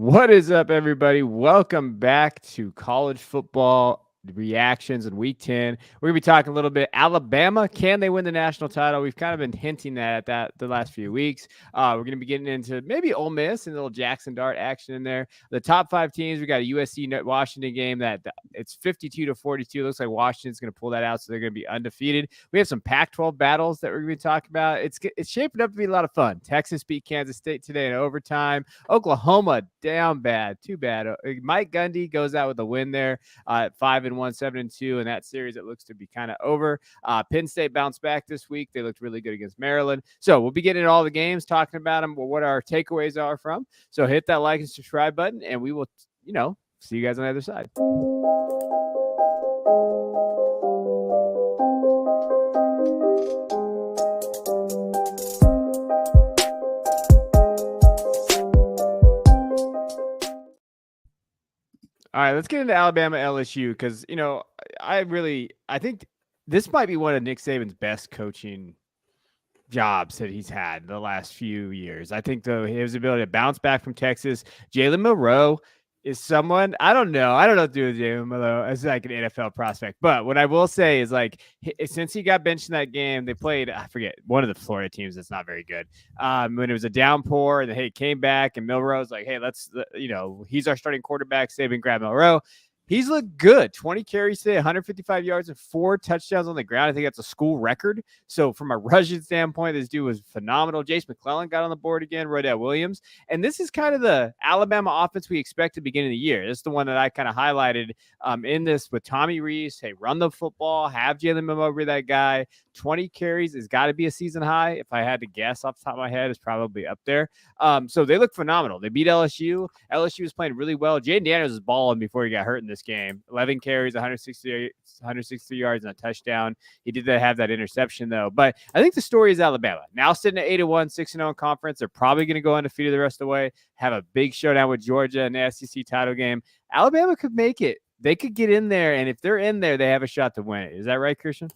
What is up, everybody? Welcome back to college football reactions in week 10. We're going to be talking a little bit Alabama. Can they win the national title? We've kind of been hinting at that the last few weeks. We're going to be getting into maybe Ole Miss and a little Jackson Dart action in there. The top 5 teams, we got a USC Washington game that it's 52-42. Looks like Washington's going to pull that out, so they're going to be undefeated. We have some Pac-12 battles that we're going to be talking about. It's shaping up to be a lot of fun. Texas beat Kansas State today in overtime. Oklahoma down bad, too bad. Mike Gundy goes out with a win there at 5-1, 7-2, and that series it looks to be kind of over. Penn State bounced back this week. They looked really good against Maryland. So we'll be getting into all the games, talking about them, what our takeaways are from. So hit that like and subscribe button, and we will, see you guys on the other side. All right, let's get into Alabama LSU because, I think this might be one of Nick Saban's best coaching jobs that he's had the last few years. I think, though, his ability to bounce back from Texas. Jalen Milroe is someone, I don't know what to do with Jalen Milroe as like an NFL prospect. But what I will say is, like, since he got benched in that game, they played, I forget, one of the Florida teams that's not very good. When it was a downpour, and he came back, and Milroe's like, hey, he's our starting quarterback. Saban grabbed Milroe. He's looked good. 20 carries today, 155 yards, and 4 touchdowns on the ground. I think that's a school record. So from a rushing standpoint, this dude was phenomenal. Jace McClellan got on the board again, Rodell Williams. And this is kind of the Alabama offense we expect at the beginning of the year. This is the one that I kind of highlighted in this with Tommy Rees. Hey, run the football, have Jalen Milroe be that guy. 20 carries has got to be a season high. If I had to guess off the top of my head, it's probably up there. So they look phenomenal. They beat LSU. LSU was playing really well. Jaden Daniels was balling before he got hurt in this game. 11 carries, 163 yards, and a touchdown. He did have that interception, though. But I think the story is Alabama. Now sitting at 8-1, 6-0 in conference. They're probably going to go undefeated the rest of the way, have a big showdown with Georgia in the SEC title game. Alabama could make it. They could get in there, and if they're in there, they have a shot to win it. Is that right, Christian?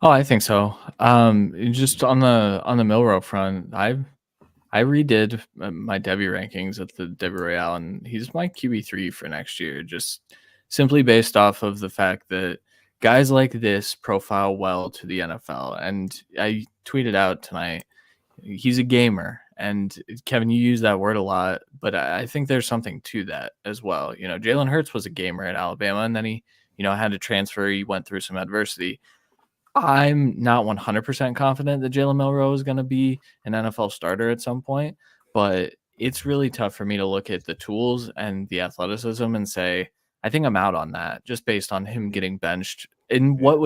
Oh, I think so. Just on the Milroe front, I redid my Devy rankings at the Devy Royale, and he's my QB3 for next year, just simply based off of the fact that guys like this profile well to the NFL. And I tweeted out tonight, he's a gamer. And Kevin, you use that word a lot, but I think there's something to that as well. Jalen Hurts was a gamer at Alabama, and then he, had to transfer. He went through some adversity. I'm not 100% confident that Jalen Milroe is going to be an NFL starter at some point, but it's really tough for me to look at the tools and the athleticism and say, I think I'm out on that just based on him getting benched. And there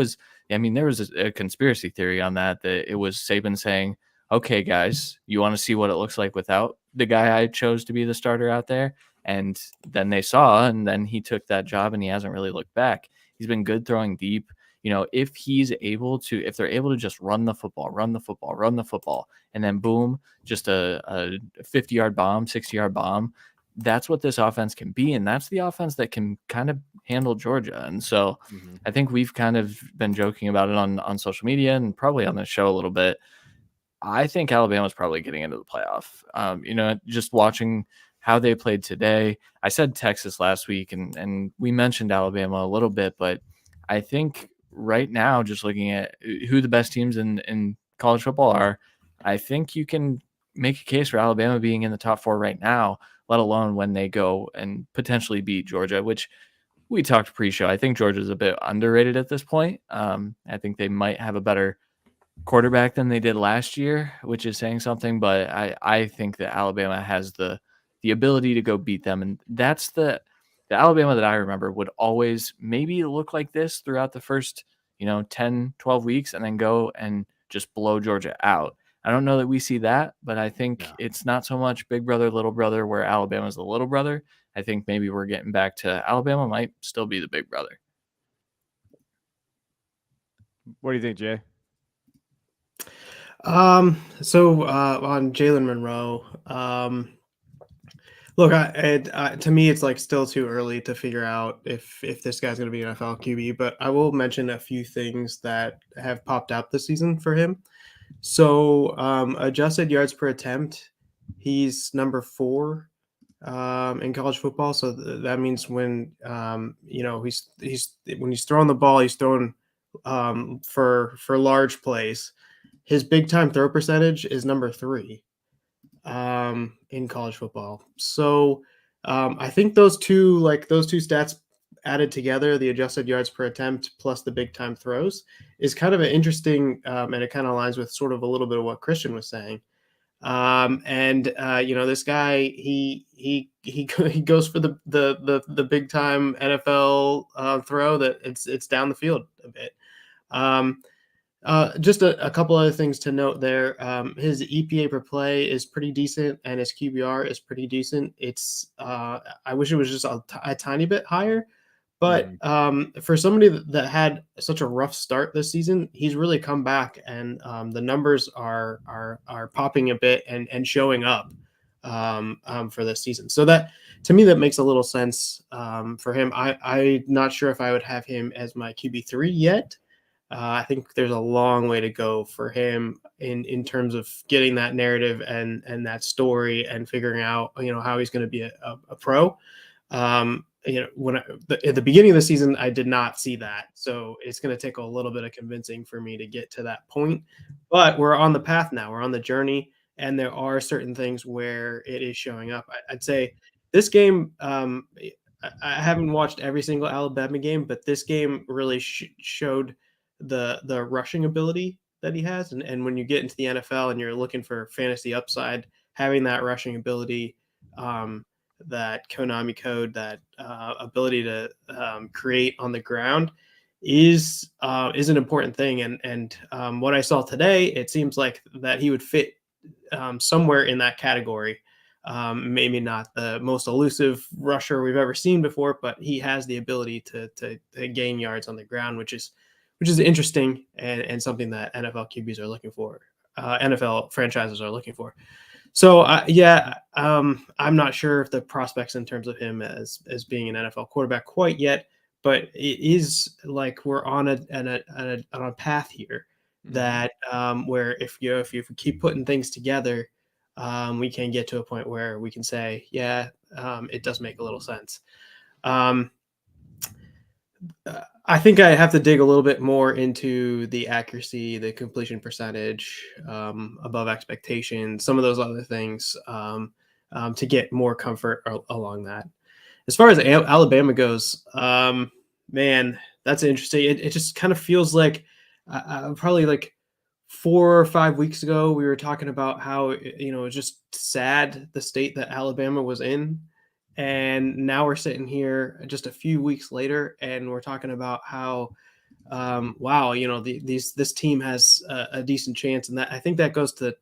was a conspiracy theory on that it was Saban saying, okay, guys, you want to see what it looks like without the guy I chose to be the starter out there? And then they saw, and then he took that job and he hasn't really looked back. He's been good throwing deep. If they're able to just run the football, and then boom, just a 50-yard bomb, 60-yard bomb, that's what this offense can be. And that's the offense that can kind of handle Georgia. And so I think we've kind of been joking about it on social media and probably on the show a little bit. I think Alabama's probably getting into the playoff. Just watching how they played today. I said Texas last week, and we mentioned Alabama a little bit, but I think right now, just looking at who the best teams in college football are, I think you can make a case for Alabama being in the top 4 right now, let alone when they go and potentially beat Georgia, which we talked pre-show. I think Georgia's a bit underrated at this point. I think they might have a better quarterback than they did last year, which is saying something, but I think that Alabama has the ability to go beat them, and that's the Alabama that I remember would always maybe look like this throughout the first, 10, 12 weeks and then go and just blow Georgia out. I don't know that we see that, but I think it's not so much big brother, little brother, where Alabama's the little brother. I think maybe we're getting back to Alabama might still be the big brother. What do you think, Jay? So on Jalen Monroe, look, to me, it's like still too early to figure out if this guy's going to be an NFL QB, but I will mention a few things that have popped out this season for him. So adjusted yards per attempt, he's number 4 in college football. So that means when he's when he's throwing the ball, he's throwing for large plays. His big time throw percentage is number 3 in college football. So I think those two stats added together, the adjusted yards per attempt plus the big time throws, is kind of an interesting, and it kind of aligns with sort of a little bit of what Christian was saying. This guy, he goes for the big time NFL throw that it's down the field a bit. Just a couple other things to note there. His EPA per play is pretty decent, and his QBR is pretty decent. It's I wish it was just a tiny bit higher, but for somebody that had such a rough start this season, he's really come back, and the numbers are popping a bit and showing up for this season. So that, to me, that makes a little sense for him. I'm not sure if I would have him as my QB3 yet. I think there's a long way to go for him in terms of getting that narrative and that story and figuring out how he's going to be a pro. At the beginning of the season, I did not see that, so it's going to take a little bit of convincing for me to get to that point. But we're on the path now. We're on the journey, and there are certain things where it is showing up. I'd say this game. I haven't watched every single Alabama game, but this game really showed the rushing ability that he has, and when you get into the NFL and you're looking for fantasy upside, having that rushing ability, that Konami code, that ability to create on the ground is an important thing. And what I saw today, it seems like that he would fit somewhere in that category. Maybe not the most elusive rusher we've ever seen before, but he has the ability to gain yards on the ground, which is interesting and something that NFL QBs are looking for, NFL franchises are looking for. So I'm not sure if the prospects in terms of him as being an NFL quarterback quite yet, but it is like we're on a path here that where if you keep putting things together, we can get to a point where we can say, it does make a little sense. I think I have to dig a little bit more into the accuracy, the completion percentage, above expectation, some of those other things to get more comfort along that. As far as Alabama goes, man, that's interesting. It just kind of feels like probably like 4 or 5 weeks ago, we were talking about how, it was just sad the state that Alabama was in. And now we're sitting here just a few weeks later, and we're talking about how, wow, this team has a decent chance, and that I think that goes to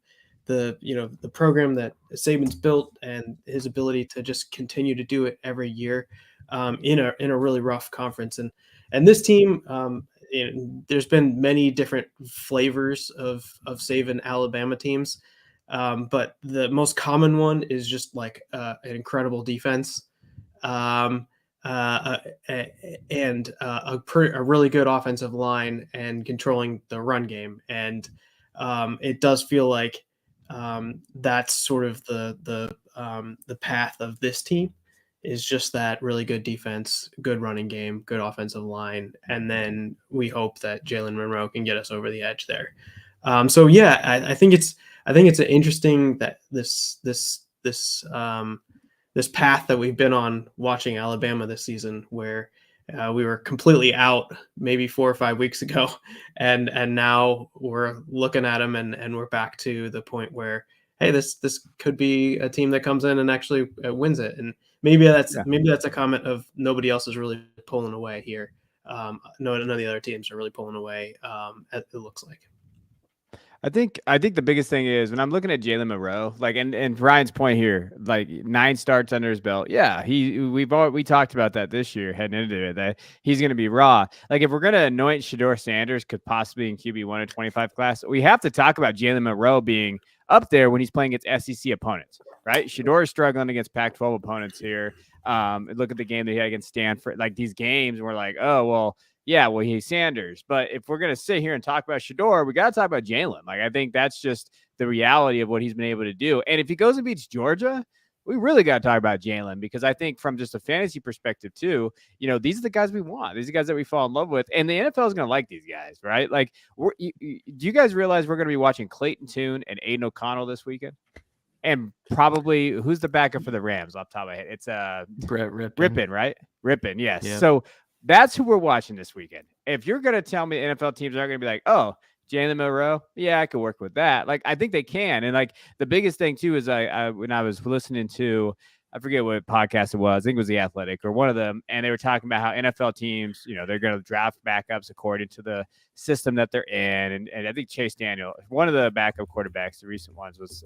the program that Saban's built and his ability to just continue to do it every year in a really rough conference, and this team. There's been many different flavors of Saban Alabama teams. But the most common one is just like an incredible defense and a really good offensive line and controlling the run game. And it does feel like that's sort of the path of this team is just that really good defense, good running game, good offensive line. And then we hope that Jalen Monroe can get us over the edge there. I think it's an interesting that this path that we've been on watching Alabama this season, where we were completely out maybe 4 or 5 weeks ago, and now we're looking at them and we're back to the point where, hey, this could be a team that comes in and actually wins it. And maybe that's a comment of nobody else is really pulling away here. None of the other teams are really pulling away. It looks like. I think the biggest thing is when I'm looking at Jalen Monroe, like, and Ryan's point here, like 9 starts under his belt. Yeah, we talked about that this year heading into it, that he's going to be raw. Like, if we're going to anoint Shedeur Sanders could possibly in QB1 of 25 class, we have to talk about Jalen Monroe being up there when he's playing against SEC opponents, right? Shedeur is struggling against Pac-12 opponents here. Look at the game that he had against Stanford. Like, these games, we're like, oh, well, yeah, well, he's Sanders. But if we're going to sit here and talk about Shedeur, we got to talk about Jalen. Like, I think that's just the reality of what he's been able to do. And if he goes and beats Georgia, we really got to talk about Jalen, because I think from just a fantasy perspective too, these are the guys we want. These are the guys that we fall in love with, and the NFL is going to like these guys, right? Like, do you guys realize we're going to be watching Clayton Tune and Aiden O'Connell this weekend? And probably who's the backup for the Rams off the top of my head? It's Brett Rippon. Rippon, right? Rippon, yes. Yep. So that's who we're watching this weekend. If you're going to tell me NFL teams aren't going to be like, oh, Jalen Milroe, yeah, I could work with that. Like, I think they can. And like the biggest thing too is I when I was listening to, I forget what podcast it was. I think it was The Athletic or one of them, and they were talking about how NFL teams, they're going to draft backups according to the system that they're in. And I think Chase Daniel, one of the backup quarterbacks, the recent ones, was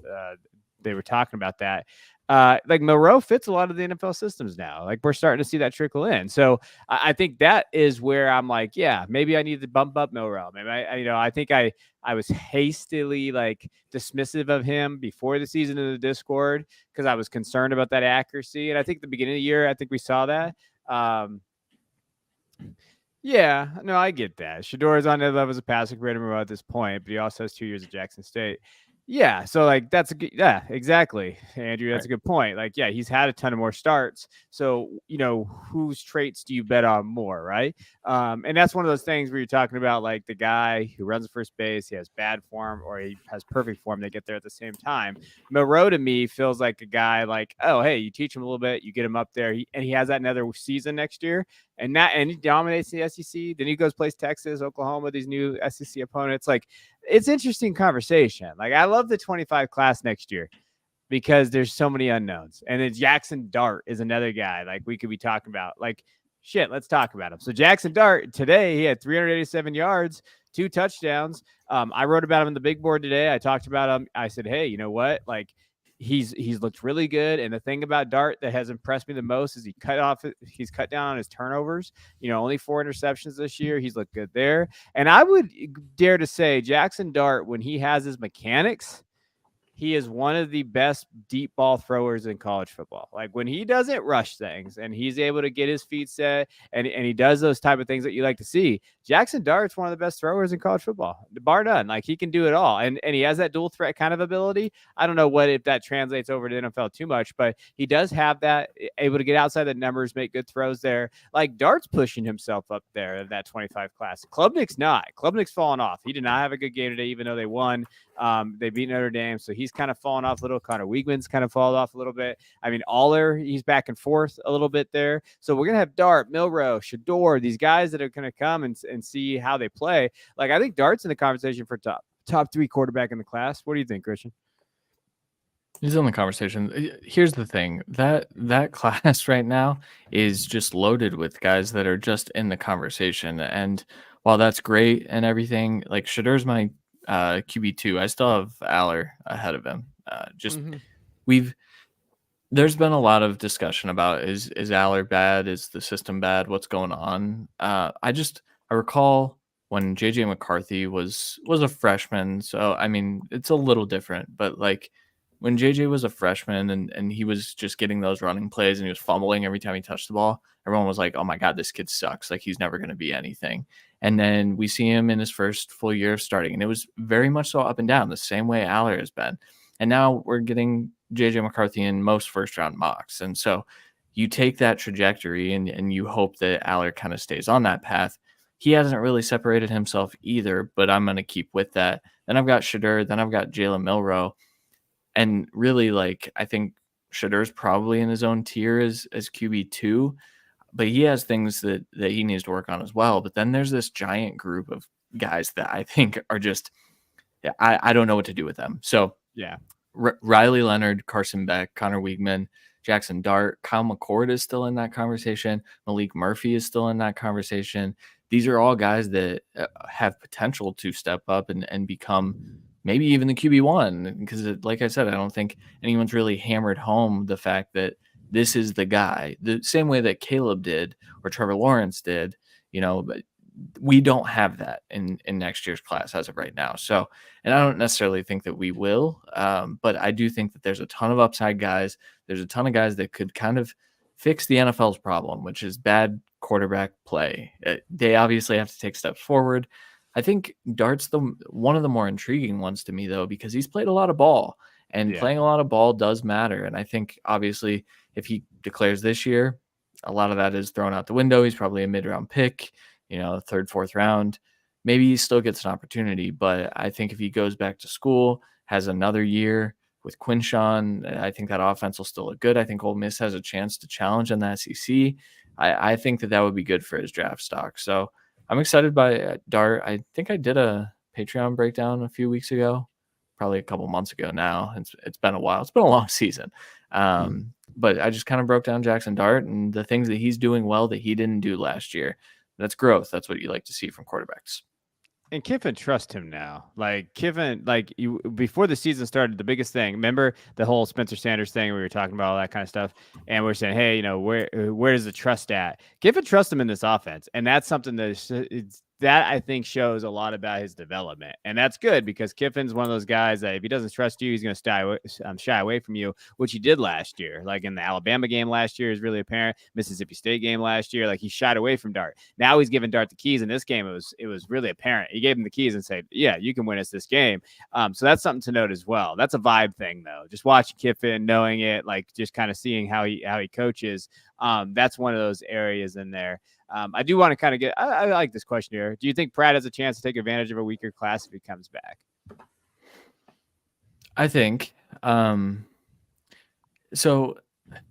they were talking about that. Like Milroe fits a lot of the NFL systems now. Like we're starting to see that trickle in. So I think that is where I'm like, yeah, maybe I need to bump up Milroe. Maybe I think I was hastily like dismissive of him before the season in the Discord because I was concerned about that accuracy. And I think at the beginning of the year, I think we saw that. Yeah, no, I get that. Shador is on the level as a passer compared to Milroe at this point, but he also has 2 years at Jackson State. Yeah, so like that's a good, yeah, exactly, Andrew. That's a good point. Like, yeah, he's had a ton of more starts. So whose traits do you bet on more, right? And that's one of those things where you're talking about like the guy who runs the first base, he has bad form or he has perfect form. They get there at the same time. Milroe to me feels like a guy like, oh, hey, you teach him a little bit, you get him up there, and he has that another season next year, and he dominates the SEC. Then he goes plays Texas, Oklahoma, these new SEC opponents. Like, it's interesting conversation. Like, I love the 25 class next year because there's so many unknowns. And then Jackson Dart is another guy like we could be talking about. Like, shit, let's talk about him. So Jackson Dart today, he had 387 yards, 2 touchdowns. I wrote about him in the big board today. I talked about him. I said, hey, you know what? Like, he's looked really good. And the thing about Dart that has impressed me the most is he's cut down on his turnovers. Only 4 interceptions this year. He's looked good there. And I would dare to say Jackson Dart, when he has his mechanics, he is one of the best deep ball throwers in college football. Like when he doesn't rush things and he's able to get his feet set and he does those type of things that you like to see, Jackson Dart's one of the best throwers in college football, bar none. Like he can do it all. And he has that dual threat kind of ability. I don't know if that translates over to NFL too much, but he does have that, able to get outside the numbers, make good throws there. Like Dart's pushing himself up there in that 25 class. Klubnik's not. Klubnik's fallen off. He did not have a good game today, even though they won. They beat Notre Dame, so he's kind of fallen off a little. Connor Weigman's kind of fallen off a little bit. I mean, Aller, he's back and forth a little bit there. So we're gonna have Dart, Milroe, Shador, these guys that are gonna come and see how they play. Like I think Dart's in the conversation for top 3 quarterback in the class. What do you think, Christian? He's in the conversation. Here's the thing: that class right now is just loaded with guys that are just in the conversation. And while that's great and everything, like Shador's my QB2. I still have Aller ahead of him. There's been a lot of discussion about is Aller bad? Is the system bad? What's going on? I recall when JJ McCarthy was a freshman. So I mean, it's a little different, but like when JJ was a freshman and he was just getting those running plays and he was fumbling every time he touched the ball, everyone was like, oh my God, this kid sucks. Like he's never going to be anything. And then we see him in his first full year of starting, and it was very much so up and down, the same way Aller has been. And now we're getting JJ McCarthy in most first-round mocks. And so you take that trajectory and you hope that Aller kind of stays on that path. He hasn't really separated himself either, but I'm going to keep with that. Then I've got Shador, then I've got Jalen Milroe. And really, like, I think Shador's probably in his own tier as QB2. But he has things that he needs to work on as well. But then there's this giant group of guys that I think are just, I don't know what to do with them. So yeah, Riley Leonard, Carson Beck, Connor Weigman, Jackson Dart, Kyle McCord is still in that conversation. Malik Murphy is still in that conversation. These are all guys that have potential to step up and become maybe even the QB1. Because like I said, I don't think anyone's really hammered home the fact that this is the guy, the same way that Caleb did or Trevor Lawrence did, but we don't have that in next year's class as of right now. So, and I don't necessarily think that we will, but I do think that there's a ton of upside guys. There's a ton of guys that could kind of fix the NFL's problem, which is bad quarterback play. They obviously have to take steps forward. I think Dart's one of the more intriguing ones to me, though, because he's played a lot of ball. And Yeah. playing a lot of ball does matter. And I think obviously if he declares this year, a lot of that is thrown out the window. He's probably a mid-round pick, third, fourth round. Maybe he still gets an opportunity, but I think if he goes back to school, has another year with Quinshawn, I think that offense will still look good. I think Ole Miss has a chance to challenge in the SEC. I think that would be good for his draft stock. So I'm excited by Dart. I think I did a Patreon breakdown a few weeks ago, probably a couple months ago now. It's been a while. It's been a long season. But I just kind of broke down Jackson Dart and the things that he's doing well that he didn't do last year. That's growth. That's what you like to see from quarterbacks. And Kiffin trusts him now. Like Kiffin, before the season started, the biggest thing. Remember the whole Spencer Sanders thing? We were talking about all that kind of stuff, and we're saying, hey, where is the trust at? Kiffin trusts him in this offense, and that's something that I think shows a lot about his development, and that's good because Kiffin's one of those guys that if he doesn't trust you, he's going to shy away from you, which he did last year. Like in the Alabama game last year is really apparent. Mississippi State game last year, like he shied away from Dart. Now he's giving Dart the keys. In this game, it was really apparent. He gave him the keys and said, "Yeah, you can win us this game." So that's something to note as well. That's a vibe thing, though. Just watching Kiffin, knowing it, like just kind of seeing how he coaches. That's one of those areas in there. I do want to kind of I like this question here. Do you think Pratt has a chance to take advantage of a weaker class if he comes back? I think. So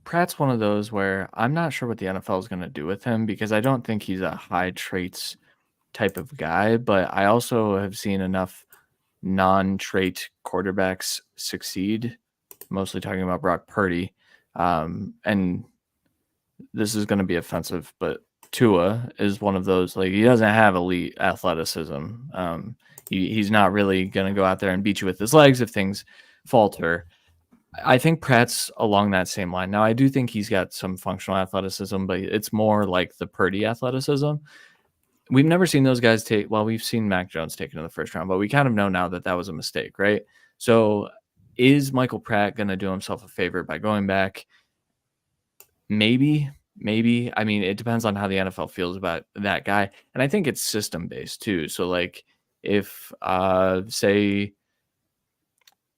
Pratt's one of those where I'm not sure what the NFL is going to do with him because I don't think he's a high traits type of guy, but I also have seen enough non-trait quarterbacks succeed, mostly talking about Brock Purdy. And this is going to be offensive, but Tua is one of those, like, he doesn't have elite athleticism. He's not really going to go out there and beat you with his legs if things falter. I think Pratt's along that same line. Now, I do think he's got some functional athleticism, but it's more like the Purdy athleticism. We've never seen those guys we've seen Mac Jones taken in the first round, but we kind of know now that was a mistake, right? So is Michael Pratt going to do himself a favor by going back? Maybe. I mean, it depends on how the NFL feels about that guy. And I think it's system based too. So like if say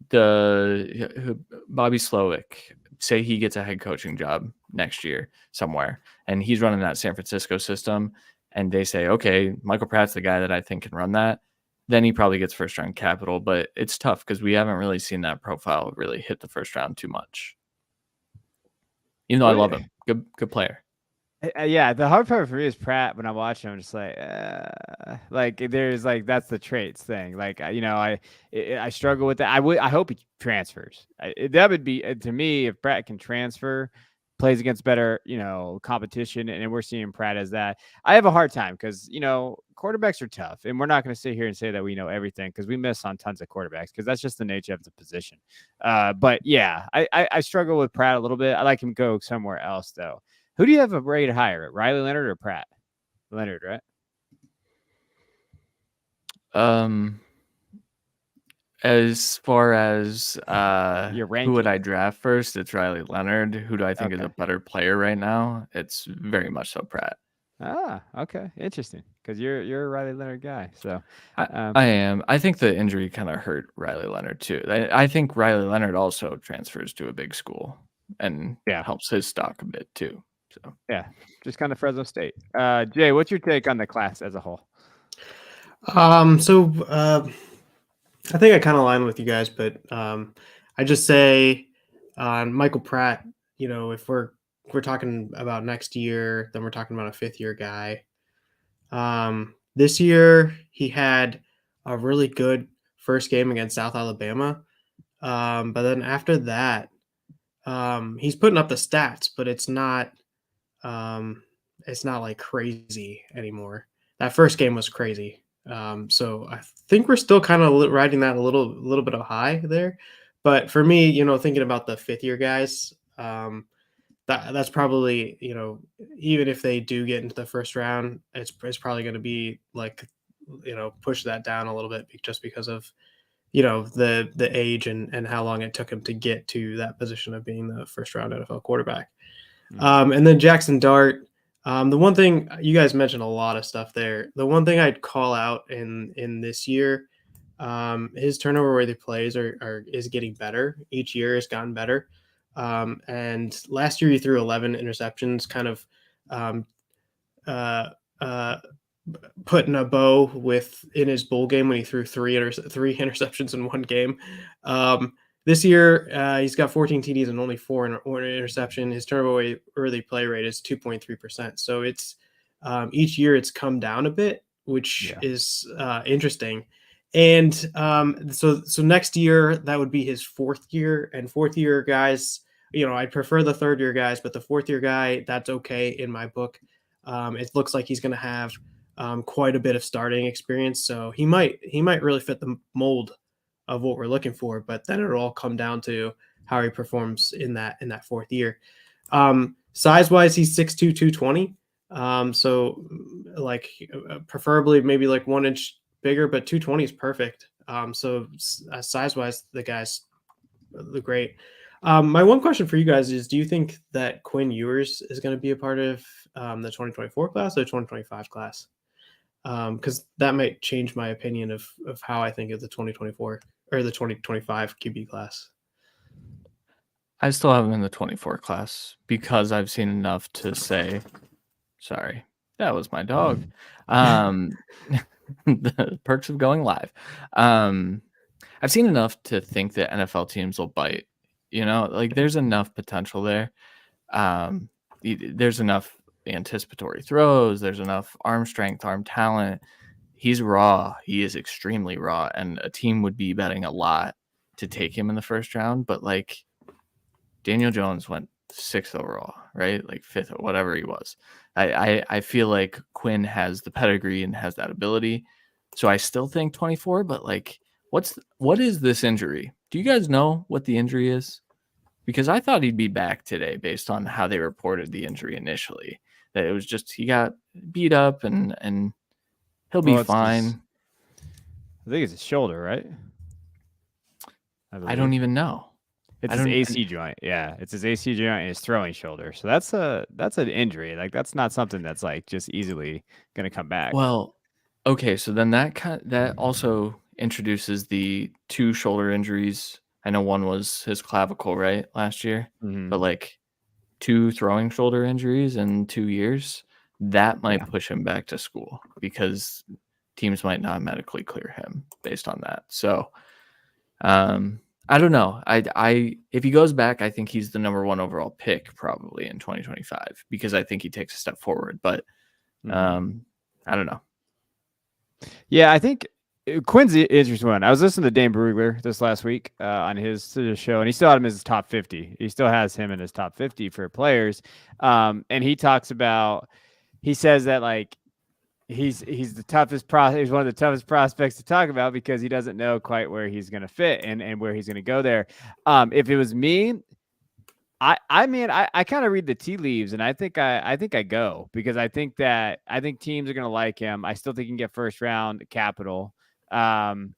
Bobby Slowick, say he gets a head coaching job next year somewhere and he's running that San Francisco system and they say, okay, Michael Pratt's the guy that I think can run that, then he probably gets first round capital. But it's tough because we haven't really seen that profile really hit the first round too much. Even though I love him. Good player. Yeah, the hard part for me is Pratt. When I watch him, I'm just like there's like that's the traits thing. Like I struggle with that. I hope he transfers. That would be to me if Pratt can transfer, plays against better competition, and we're seeing Pratt as that. I have a hard time because quarterbacks are tough, and we're not going to sit here and say that we know everything because we miss on tons of quarterbacks because that's just the nature of the position. But yeah, I struggle with Pratt a little bit. I like him to go somewhere else though. Who do you have rated higher, Riley Leonard or Pratt? Leonard, right? As far as who would I draft first, it's Riley Leonard. Who do I think is a better player right now? It's very much so Pratt. Ah, okay, interesting. Because you're a Riley Leonard guy, so I am. I think the injury kind of hurt Riley Leonard too. I think Riley Leonard also transfers to a big school and helps his stock a bit too. So yeah, just kind of Fresno State. Jay, what's your take on the class as a whole? I think I kind of align with you guys, but I just say on Michael Pratt, if we're talking about next year, then we're talking about a fifth-year guy. This year, he had a really good first game against South Alabama, but then after that, he's putting up the stats, but it's not like crazy anymore. That first game was crazy. So I think we're still kind of riding that a little bit of high there. But for me, thinking about the fifth-year guys, that's probably, even if they do get into the first round, it's probably going to be like, push that down a little bit just because of, the age and how long it took him to get to that position of being the first round NFL quarterback. Mm-hmm. And then Jackson Dart. The one thing you guys mentioned a lot of stuff there. The one thing I'd call out in this year, His turnover worthy plays is getting better each year. Has gotten better. And last year he threw 11 interceptions, kind of um, uh, uh, putting a bow in his bowl game when he threw three interceptions in one game. This year, he's got 14 TDs and only four interception. His turnover worthy play rate is 2.3%. So it's each year it's come down a bit, which is interesting. And so next year that would be his fourth year, and fourth year guys, I prefer the third year guys, but the fourth year guy, that's okay in my book. It looks like he's going to have quite a bit of starting experience, so he might really fit the mold of what we're looking for. But then it'll all come down to how he performs in that fourth year. Size wise, he's 6'2", 220. So like preferably maybe like 1 inch bigger, but 220 is perfect. So size wise, the guys look great. My one question for you guys is, do you think that Quinn Ewers is going to be a part of the 2024 class or 2025 class? Because that might change my opinion of how I think of the 2024 or the 2025 QB class. I still have him in the 24 class because I've seen enough to say, sorry, that was my dog. The perks of going live. I've seen enough to think that NFL teams will bite. Like there's enough potential there. There's enough anticipatory throws. There's enough arm strength, arm talent. He's raw. He is extremely raw, and a team would be betting a lot to take him in the first round. But like Daniel Jones went 6th overall, right? Like 5th or whatever he was. I feel like Quinn has the pedigree and has that ability. So I still think 24, but like what is this injury? Do you guys know what the injury is? Because I thought he'd be back today based on how they reported the injury initially. That it was just he got beat up and he'll be fine. I think it's his shoulder, right? I don't even know. It's his AC joint. Yeah, it's his AC joint and his throwing shoulder. So that's an injury. Like that's not something that's like just easily going to come back. Well, okay, so then that also introduces the 2 shoulder injuries. I know one was his clavicle, right, last year, but like 2 throwing shoulder injuries in 2 years, that might push him back to school because teams might not medically clear him based on that. So, I don't know. I if he goes back, I think he's the number 1 overall pick probably in 2025 because I think he takes a step forward. But I don't know. Yeah, I think Quinn's the interesting one. I was listening to Dane Brugler this last week on his show, and he still had him as his top 50. He still has him in his top 50 for players. And he talks about, he says that like he's the toughest he's one of the toughest prospects to talk about because he doesn't know quite where he's going to fit and where he's going to go there. If it was me, I kind of read the tea leaves, and I think I go because I think teams are going to like him. I still think he can get first round capital. And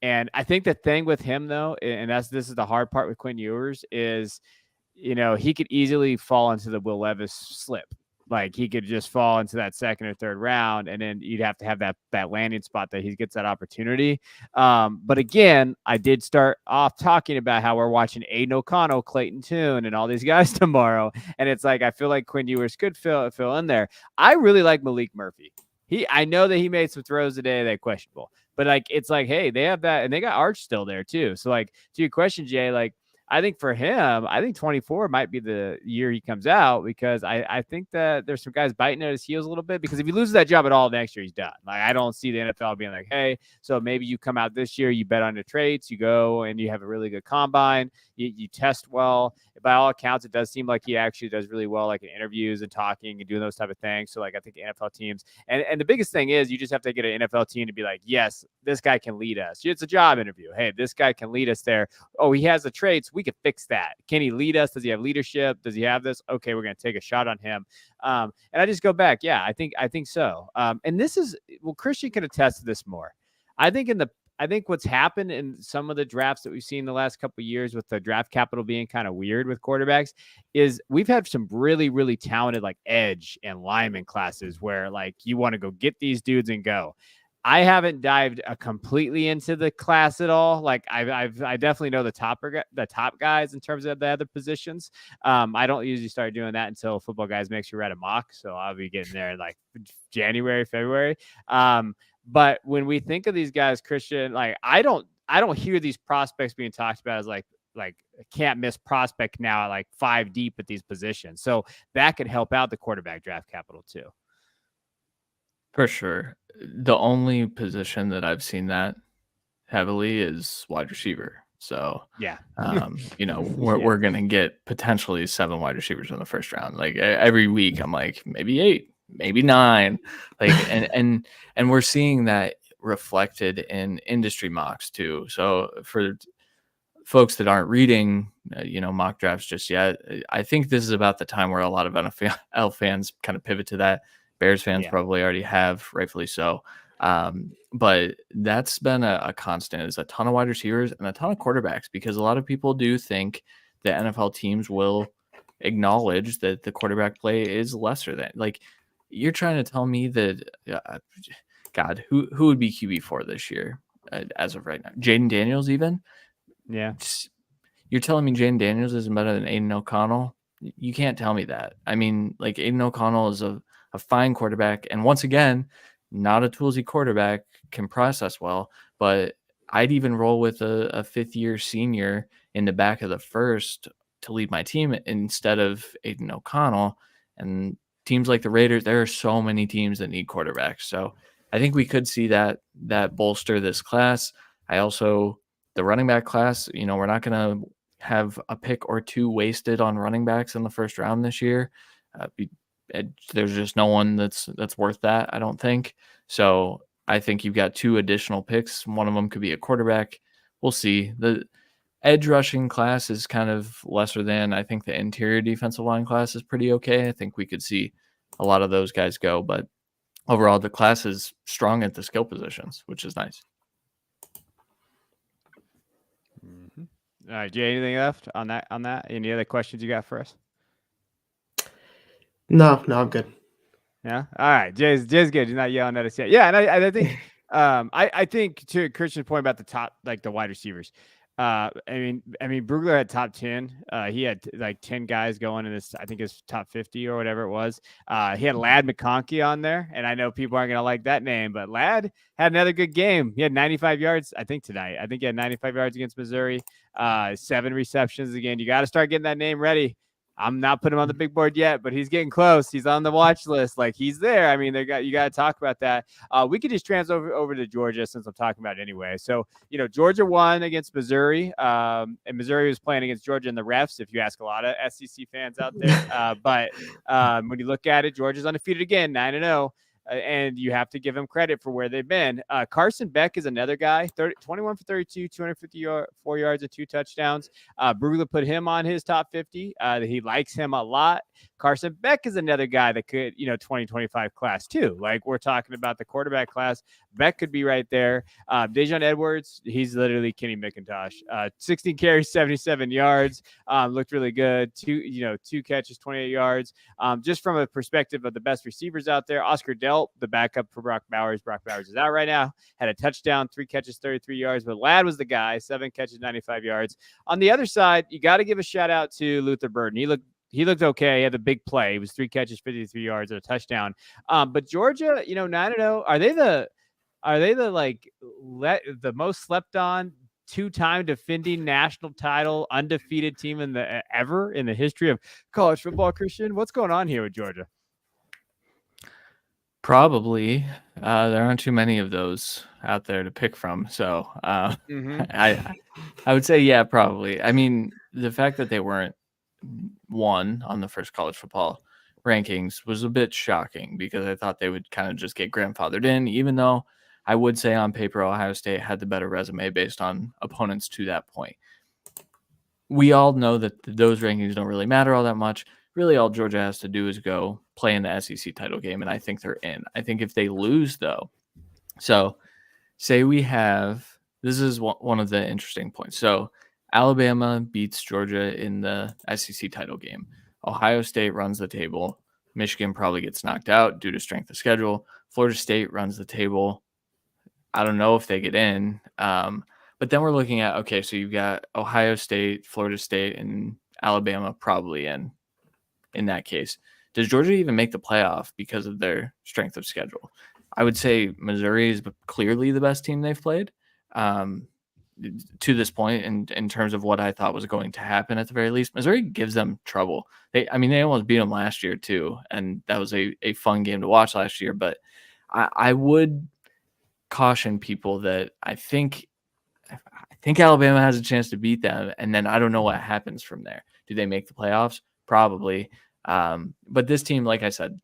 I think the thing with him though, and this is the hard part with Quinn Ewers is, he could easily fall into the Will Levis slip. Like he could just fall into that second or third round, and then you'd have to have that landing spot that he gets that opportunity. But again, I did start off talking about how we're watching Aiden O'Connell, Clayton Tune, and all these guys tomorrow, and it's like I feel like Quinn Ewers could fill in there. I really like Malik Murphy. I know that he made some throws today that are questionable, but like it's like, hey, they have that, and they got Arch still there too. So like to your question, Jay, like I think for him, 24 might be the year he comes out because I think that there's some guys biting at his heels a little bit because if he loses that job at all next year, he's done. Like I don't see the NFL being like, hey, so maybe you come out this year, you bet on the traits, you go and you have a really good combine, you test well. By all accounts, it does seem like he actually does really well, like in interviews and talking and doing those type of things. So like I think NFL teams and the biggest thing is you just have to get an NFL team to be like, yes, this guy can lead us. It's a job interview. Hey, this guy can lead us there. Oh, he has the traits. We can fix that. Can he lead us? Does he have leadership? Does he have this? Okay, we're going to take a shot on him. And I just go back. Yeah, I think so. And this is, well, Christian can attest to this more. I think what's happened in some of the drafts that we've seen the last couple of years with the draft capital being kind of weird with quarterbacks is we've had some really, really talented like edge and lineman classes where like you want to go get these dudes and go. I haven't dived completely into the class at all. Like I definitely know the top guys in terms of the other positions. I don't usually start doing that until Football Guys makes you read a mock. So I'll be getting there in like January, February. But when we think of these guys, Christian, like I don't hear these prospects being talked about as like can't miss prospect now at like 5 deep at these positions. So that could help out the quarterback draft capital too. For sure. The only position that I've seen that heavily is wide receiver. So, yeah, we're going to get potentially 7 wide receivers in the first round. Like every week, I'm like, maybe 8, maybe 9. Like, and we're seeing that reflected in industry mocks too. So for folks that aren't reading, mock drafts just yet, I think this is about the time where a lot of NFL fans kind of pivot to that. Bears fans probably already have, rightfully so. But that's been a constant, is a ton of wide receivers and a ton of quarterbacks, because a lot of people do think that NFL teams will acknowledge that the quarterback play is lesser than, like, you're trying to tell me that, God, who would be QB4 this year as of right now? Jaden Daniels even? Yeah. You're telling me Jaden Daniels isn't better than Aiden O'Connell? You can't tell me that. I mean, like, Aiden O'Connell is a fine quarterback. And once again, not a toolsy quarterback, can process well, but I'd even roll with a 5th-year senior in the back of the first to lead my team instead of Aiden O'Connell. And teams like the Raiders, there are so many teams that need quarterbacks. So I think we could see that bolster this class. The running back class, we're not going to have a pick or 2 wasted on running backs in the first round this year. There's just no one that's worth that, I don't think. So I think you've got 2 additional picks. One of them could be a quarterback. We'll see. The edge rushing class is kind of lesser than. I think the interior defensive line class is pretty okay. I think we could see a lot of those guys go, but overall the class is strong at the skill positions, which is nice. Mm-hmm. All right, Jay, anything left on that? Any other questions you got for us? No, I'm good. Yeah. All right. Jay's good. He's not yelling at us yet. Yeah, and I think I think to Christian's point about the top, like the wide receivers. I mean, Brugler had top 10. He had like 10 guys going in this, I think his top 50 or whatever it was. He had Ladd McConkey on there, and I know people aren't gonna like that name, but Ladd had another good game. He had 95 yards, I think, tonight. I think he had 95 yards against Missouri. 7 receptions again. You got to start getting that name ready. I'm not putting him on the big board yet, but he's getting close. He's on the watch list. Like, he's there. I mean, you got to talk about that. We could just transfer over to Georgia since I'm talking about it anyway. So, Georgia won against Missouri, and Missouri was playing against Georgia in the refs, if you ask a lot of SEC fans out there. But when you look at it, Georgia's undefeated again, 9-0. And you have to give them credit for where they've been. Carson Beck is another guy, 21 for 32, 254 yards and 2 touchdowns. Brugler put him on his top 50. He likes him a lot. Carson Beck is another guy that could, 2025 class too. Like, we're talking about the quarterback class. Beck could be right there. Dejon Edwards, he's literally Kenny McIntosh. 16 carries, 77 yards. Looked really good. 2 catches, 28 yards. Just from a perspective of the best receivers out there, Oscar Delp, the backup for Brock Bowers. Brock Bowers is out right now. Had a touchdown, 3 catches, 33 yards. But Ladd was the guy, 7 catches, 95 yards. On the other side, you got to give a shout out to Luther Burden. He looked okay. He had the big play. It was 3 catches, 53 yards, and a touchdown. But Georgia, 9-0. Are they the the most slept on 2-time defending national title undefeated team ever in the history of college football, Christian? What's going on here with Georgia? Probably. There aren't too many of those out there to pick from. So I would say, yeah, probably. I mean, the fact that they weren't 1 on the first college football rankings was a bit shocking, because I thought they would kind of just get grandfathered in, even though I would say on paper Ohio State had the better resume based on opponents to that point. We all know that those rankings don't really matter all that much. Really, all Georgia has to do is go play in the SEC title game, and I think they're in. I think if they lose, though, so say this is one of the interesting points. So Alabama beats Georgia in the SEC title game. Ohio State runs the table. Michigan probably gets knocked out due to strength of schedule. Florida State runs the table. I don't know if they get in. But then we're looking at, okay, so you've got Ohio State, Florida State, and Alabama probably in that case. Does Georgia even make the playoff because of their strength of schedule? I would say Missouri is clearly the best team they've played to this point in terms of what I thought was going to happen at the very least. Missouri gives them trouble. They almost beat them last year too, and that was a fun game to watch last year. But I would caution people that I think Alabama has a chance to beat them, and then I don't know what happens from there. Do they make the playoffs? Probably. But this team, like I said,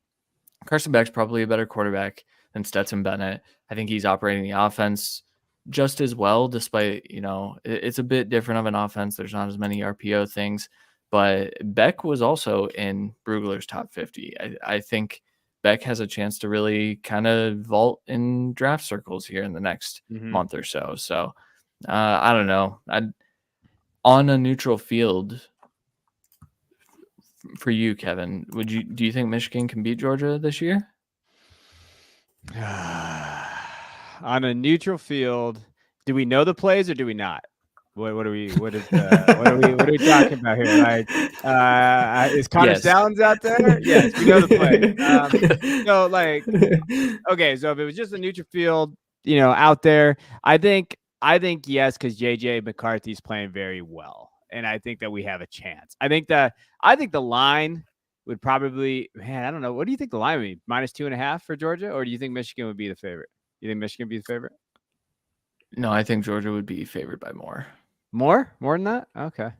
Carson Beck's probably a better quarterback than Stetson Bennett. I think he's operating the offense just as well, despite, it's a bit different of an offense. There's not as many RPO things, but Beck was also in Brugler's top 50. I think Beck has a chance to really kind of vault in draft circles here in the next month or so. So I don't know. On a neutral field, for you, Kevin, do you think Michigan can beat Georgia this year? On a neutral field, do we know the plays or do we not? What are we talking about here? Like, is Connor Stallings out there? Yes, we know the play. So like, okay, so if it was just a neutral field, out there, I think yes, because JJ McCarthy's playing very well, and I think that we have a chance. I think the line would probably, I don't know. What do you think the line would be? -2.5 for Georgia, or do you think Michigan would be the favorite? You think Michigan would be the favorite? No, I think Georgia would be favored by more. More than that? Okay.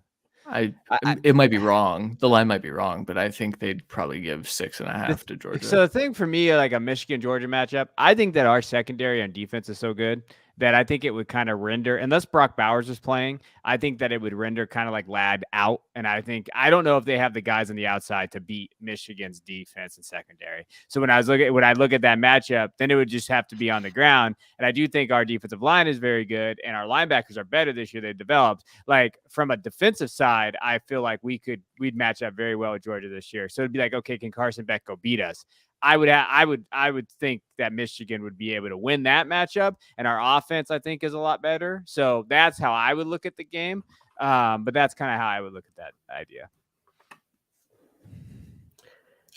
It might be wrong. The line might be wrong, but I think they'd probably give 6.5 to Georgia. So the thing for me, like a Michigan-Georgia matchup, I think that our secondary on defense is so good that I think it would kind of render, unless Brock Bowers was playing, I think that it would render kind of like Lad out. And I don't know if they have the guys on the outside to beat Michigan's defense and secondary. So when I look at that matchup, then it would just have to be on the ground. And I do think our defensive line is very good and our linebackers are better this year. They've developed. Like from a defensive side, I feel like we'd match up very well with Georgia this year. So it'd be like, okay, can Carson Beck go beat us? I would think that Michigan would be able to win that matchup, and our offense, I think, is a lot better. So that's how I would look at the game. But that's kind of how I would look at that idea.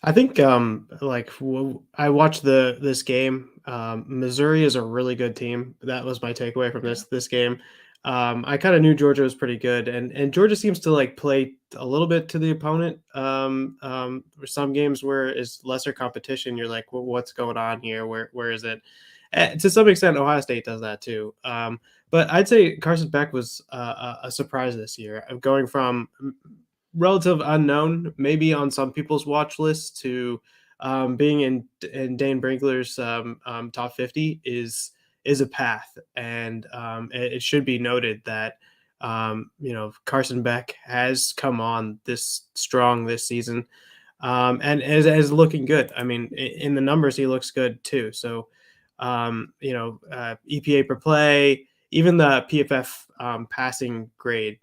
I think I watched this game. Missouri is a really good team. That was my takeaway from this game. I kind of knew Georgia was pretty good, and Georgia seems to like play a little bit to the opponent. Some games where it's lesser competition, you're like, well, what's going on here? Where is it? To some extent, Ohio State does that too. But I'd say Carson Beck was a surprise this year, going from relative unknown, maybe on some people's watch list, to being in Dane Brinkler's top 50 is a path. And it should be noted that Carson Beck has come on this strong this season, and is looking good. I mean, in the numbers, he looks good too. So, EPA per play, even the PFF passing grade.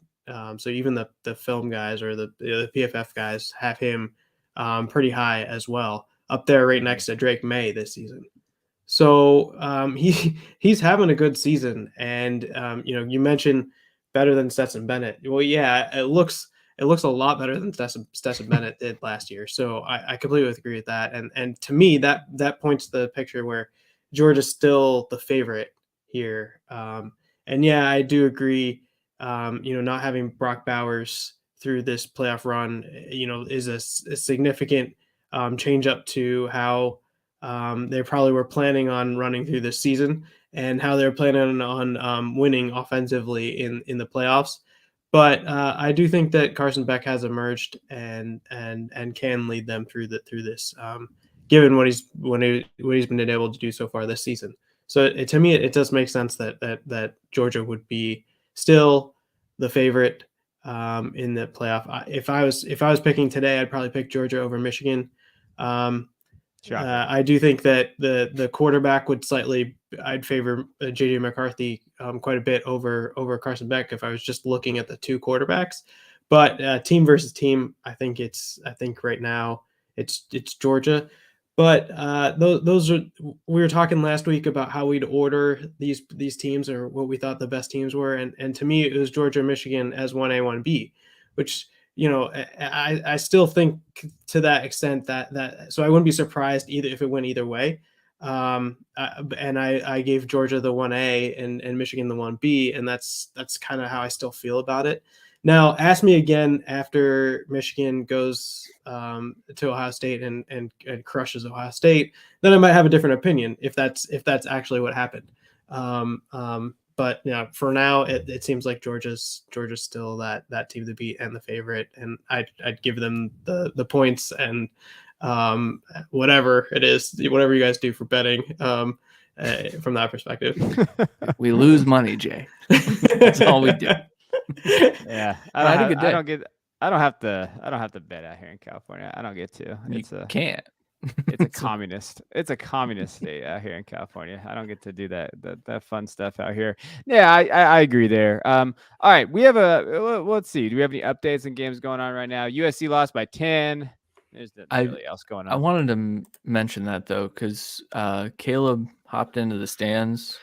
So even the film guys or the PFF guys have him pretty high as well, up there right next to Drake May this season. So he's having a good season, and you mentioned better than Stetson Bennett. Well, yeah, it looks a lot better than Stetson Bennett did last year. So I completely agree with that, and to me that points to the picture where Georgia's still the favorite here. And yeah, I do agree. Not having Brock Bowers through this playoff run, is a significant change up to how they probably were planning on running through this season and how they're planning on winning offensively in the playoffs. But I do think that Carson Beck has emerged and can lead them through this, given what he's been able to do so far this season. So to me, it does make sense that Georgia would be still the favorite in the playoff. If I was picking today, I'd probably pick Georgia over Michigan. I do think that the quarterback would I'd favor JJ McCarthy quite a bit over Carson Beck if I was just looking at the two quarterbacks. But team versus team, I think right now it's Georgia. But those are, we were talking last week about how we'd order these teams or what we thought the best teams were, and to me it was Georgia, Michigan as 1A, 1B, which I still think to that extent that so I wouldn't be surprised either if it went either way. And I gave Georgia the 1A and Michigan the 1B, and that's kind of how I still feel about it. Now, ask me again after Michigan goes to Ohio State and crushes Ohio State, then I might have a different opinion if that's actually what happened. But yeah, for now, it seems like Georgia's still that team to beat and the favorite, and I'd give them the points and whatever it is, whatever you guys do for betting. From that perspective, we lose money, Jay. That's all we do. Yeah, I don't have to bet out here in California. I don't get to. Can't. It's a communist. It's a communist state out here in California. I don't get to do that fun stuff out here. Yeah, I agree there. All right, we have let's see. Do we have any updates and games going on right now? USC lost by 10. There's nothing really else going on. I wanted to mention that though, because Caleb hopped into the stands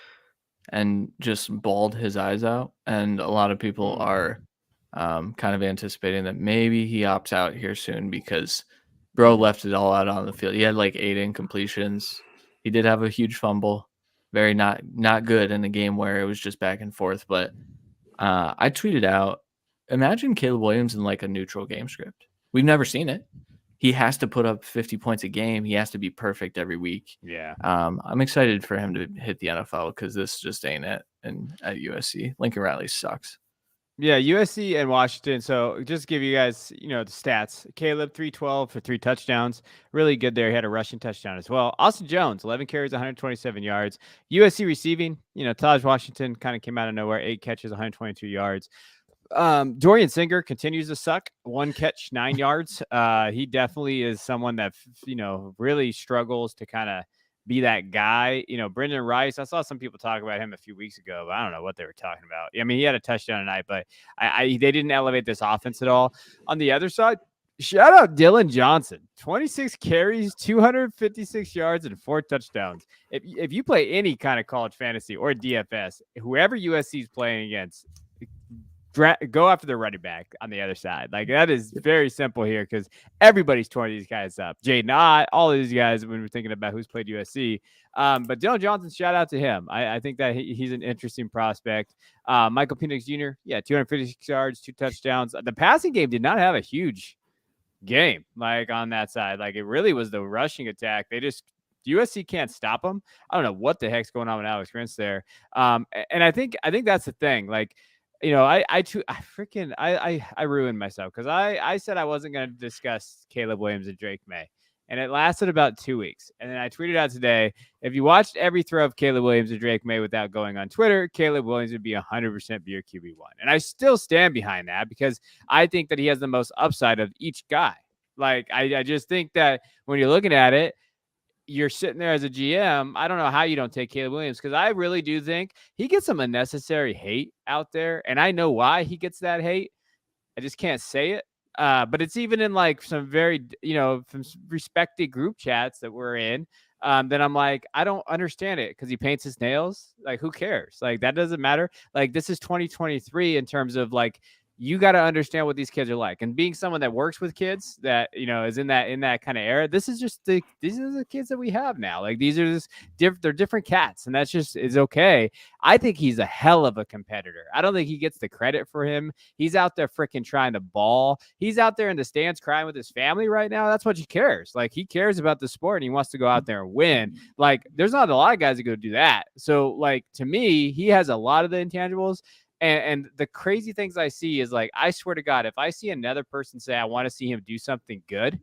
and just bawled his eyes out, and a lot of people are kind of anticipating that maybe he opts out here soon because bro left it all out on the field. He had like 8 incompletions. He did have a huge fumble. Very not good in a game where it was just back and forth. But I tweeted out, imagine Caleb Williams in like a neutral game script. We've never seen it. He has to put up 50 points a game. He has to be perfect every week. Yeah. I'm excited for him to hit the NFL because this just ain't it. And at USC, Lincoln Riley sucks. Yeah, USC and Washington. So just give you guys, the stats. Caleb, 312 for 3 touchdowns. Really good there. He had a rushing touchdown as well. Austin Jones, 11 carries, 127 yards. USC receiving, Taj Washington kind of came out of nowhere. 8 catches, 122 yards. Dorian Singer continues to suck. 1 catch, 9 yards. He definitely is someone that, really struggles to kind of be that guy. Brendan Rice, I saw some people talk about him a few weeks ago, but I don't know what they were talking about. I mean, he had a touchdown tonight, but they didn't elevate this offense at all. On the other side, shout out Dylan Johnson, 26 carries, 256 yards, and 4 touchdowns. If you play any kind of college fantasy or DFS, whoever USC is playing against, go after the running back on the other side. Like, that is very simple here because everybody's torn these guys up. Jaden Ott, all of these guys when we're thinking about who's played USC. But Dylan Johnson, shout out to him. I think that he's an interesting prospect. Michael Penix Jr., 256 yards, 2 touchdowns. The passing game did not have a huge game like on that side. Like, it really was the rushing attack. USC can't stop them. I don't know what the heck's going on with Alex Grinch there. And I think that's the thing. Like, I ruined myself because I said I wasn't going to discuss Caleb Williams and Drake May, and it lasted about 2 weeks. And then I tweeted out today, if you watched every throw of Caleb Williams and Drake May without going on Twitter, Caleb Williams would be 100% be your QB1. And I still stand behind that because I think that he has the most upside of each guy. Like, I just think that when you're looking at it, you're sitting there as a GM. I don't know how you don't take Caleb Williams because I really do think he gets some unnecessary hate out there. And I know why he gets that hate. I just can't say it. But it's even in like some very, from respected group chats that we're in. Then I'm like, I don't understand it because he paints his nails. Like, who cares? Like, that doesn't matter. Like, this is 2023 in terms of like, you got to understand what these kids are like. And being someone that works with kids that, is in that kind of era, these are the kids that we have now. Like, these are just they're different cats, and that's just is okay. I think he's a hell of a competitor. I don't think he gets the credit for him. He's out there freaking trying to ball. He's out there in the stands crying with his family right now. That's what he cares. Like, he cares about the sport and he wants to go out there and win. Like, there's not a lot of guys that go do that. So, like, to me, he has a lot of the intangibles. And the crazy things I see is, like, I swear to God, if I see another person say, I want to see him do something good,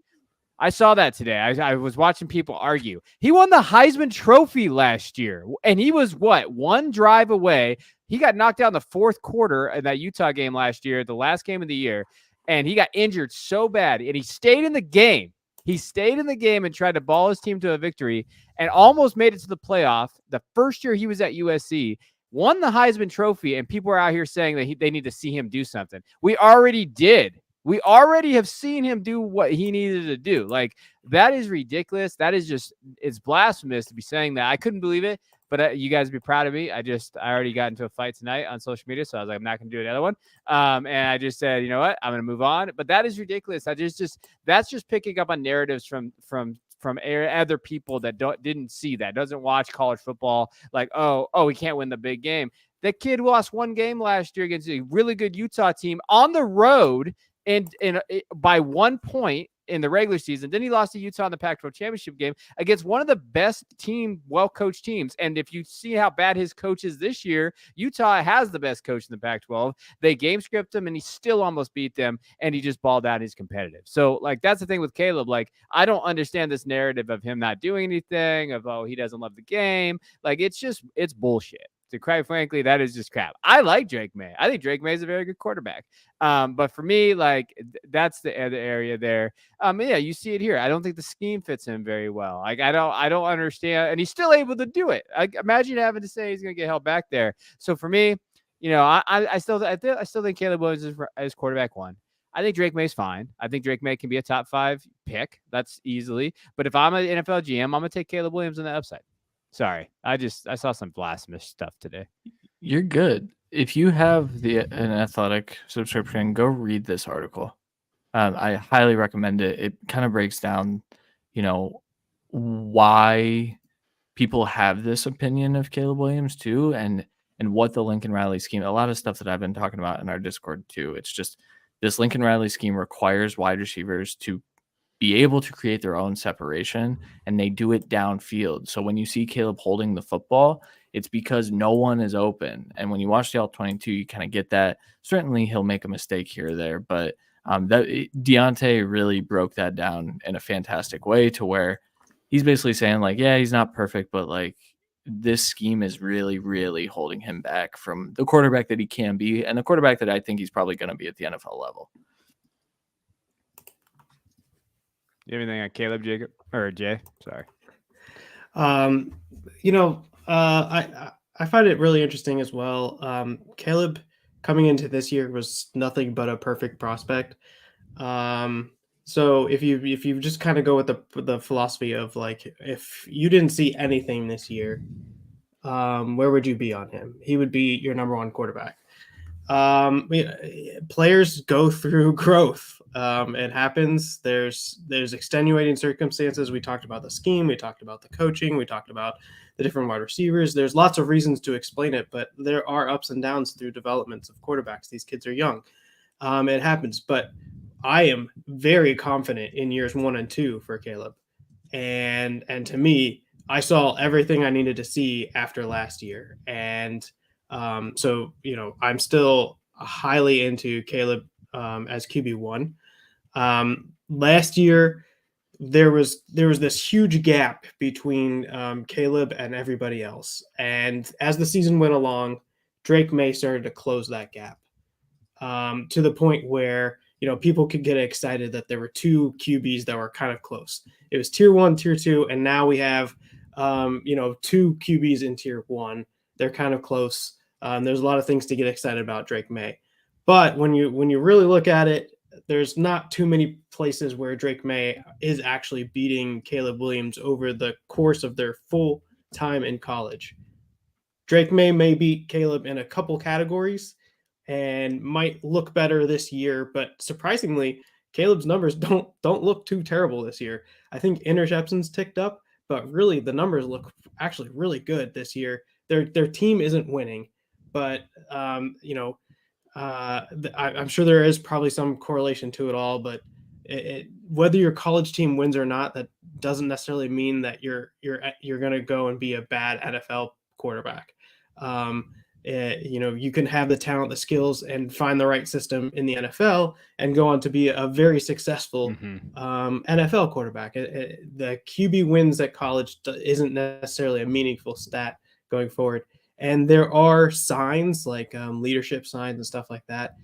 I saw that today. I was watching people argue. He won the Heisman Trophy last year, and he was, one drive away. He got knocked out in the 4th quarter in that Utah game last year, the last game of the year, and he got injured so bad, and he stayed in the game. He stayed in the game and tried to ball his team to a victory and almost made it to the playoff the first year he was at USC. Won the Heisman Trophy, and people are out here saying that they need to see him do something. We already did. We already have seen him do what he needed to do. Like, that is ridiculous. That is just, it's blasphemous to be saying that. I couldn't believe it, but you guys be proud of me. I already got into a fight tonight on social media, so I was like, I'm not going to do another one. And I just said, you know what, I'm going to move on. But that is ridiculous. That's just picking up on narratives from other people that didn't see that, doesn't watch college football. Like, oh, we can't win the big game. That kid lost one game last year against a really good Utah team on the road and by 1 point in the regular season. Then he lost to Utah in the Pac-12 championship game against one of the best well-coached teams. And if you see how bad his coach is this year, Utah has the best coach in the Pac-12. They game script him, and he still almost beat them, and he just balled out. He's competitive. So, like, that's the thing with Caleb. Like, I don't understand this narrative of him not doing anything, of, he doesn't love the game. Like, it's bullshit. To quite frankly, that is just crap. I like Drake May. I think Drake May is a very good quarterback. But for me, like, that's the other area there. Yeah, you see it here. I don't think the scheme fits him very well. Like, I don't understand, and he's still able to do it. Imagine having to say he's going to get held back there. So for me, I still think Caleb Williams is quarterback 1. I think Drake May's fine. I think Drake May can be a top 5 pick. That's easily. But if I'm an NFL GM, I'm going to take Caleb Williams on the upside. Sorry, I saw some blasphemous stuff today. You're good. If you have an athletic subscription, go read this article. I highly recommend it. It kind of breaks down, why people have this opinion of Caleb Williams too, and what the Lincoln Riley scheme. A lot of stuff that I've been talking about in our Discord too. It's just this Lincoln Riley scheme requires wide receivers to be able to create their own separation, and they do it downfield. So when you see Caleb holding the football, it's because no one is open. And when you watch the All-22, you kind of get that. Certainly he'll make a mistake here or there, but Deontay really broke that down in a fantastic way, to where he's basically saying, like, yeah, he's not perfect, but like, this scheme is really, really holding him back from the quarterback that he can be, and the quarterback that I think he's probably going to be at the NFL level. You have anything on Caleb, Jacob, or Jay? Sorry. I find it really interesting as well. Caleb coming into this year was nothing but a perfect prospect. So if you just kind of go with the philosophy of, like, if you didn't see anything this year, where would you be on him? He would be your number 1 quarterback. Players go through growth. It happens. There's extenuating circumstances. We talked about the scheme. We talked about the coaching. We talked about the different wide receivers. There's lots of reasons to explain it, but there are ups and downs through developments of quarterbacks. These kids are young. It happens, but I am very confident in years 1 and 2 for Caleb. And to me, I saw everything I needed to see after last year. And so, I'm still highly into Caleb as QB1. Last year, there was this huge gap between Caleb and everybody else. And as the season went along, Drake May started to close that gap to the point where, people could get excited that there were 2 QBs that were kind of close. It was tier 1, tier 2, and now we have, 2 QBs in tier 1. They're kind of close. There's a lot of things to get excited about Drake May. But when you really look at it, there's not too many places where Drake May is actually beating Caleb Williams over the course of their full time in college. Drake may beat Caleb in a couple categories and might look better this year, but surprisingly, Caleb's numbers don't look too terrible this year. I think interceptions ticked up, but really the numbers look actually really good this year. Their team isn't winning, but I'm sure there is probably some correlation to it all. But whether your college team wins or not, that doesn't necessarily mean that you're going to go and be a bad NFL quarterback. You can have the talent, the skills, and find the right system in the NFL and go on to be a very successful NFL quarterback. The QB wins at college isn't necessarily a meaningful stat going forward. And there are signs like leadership signs and stuff like that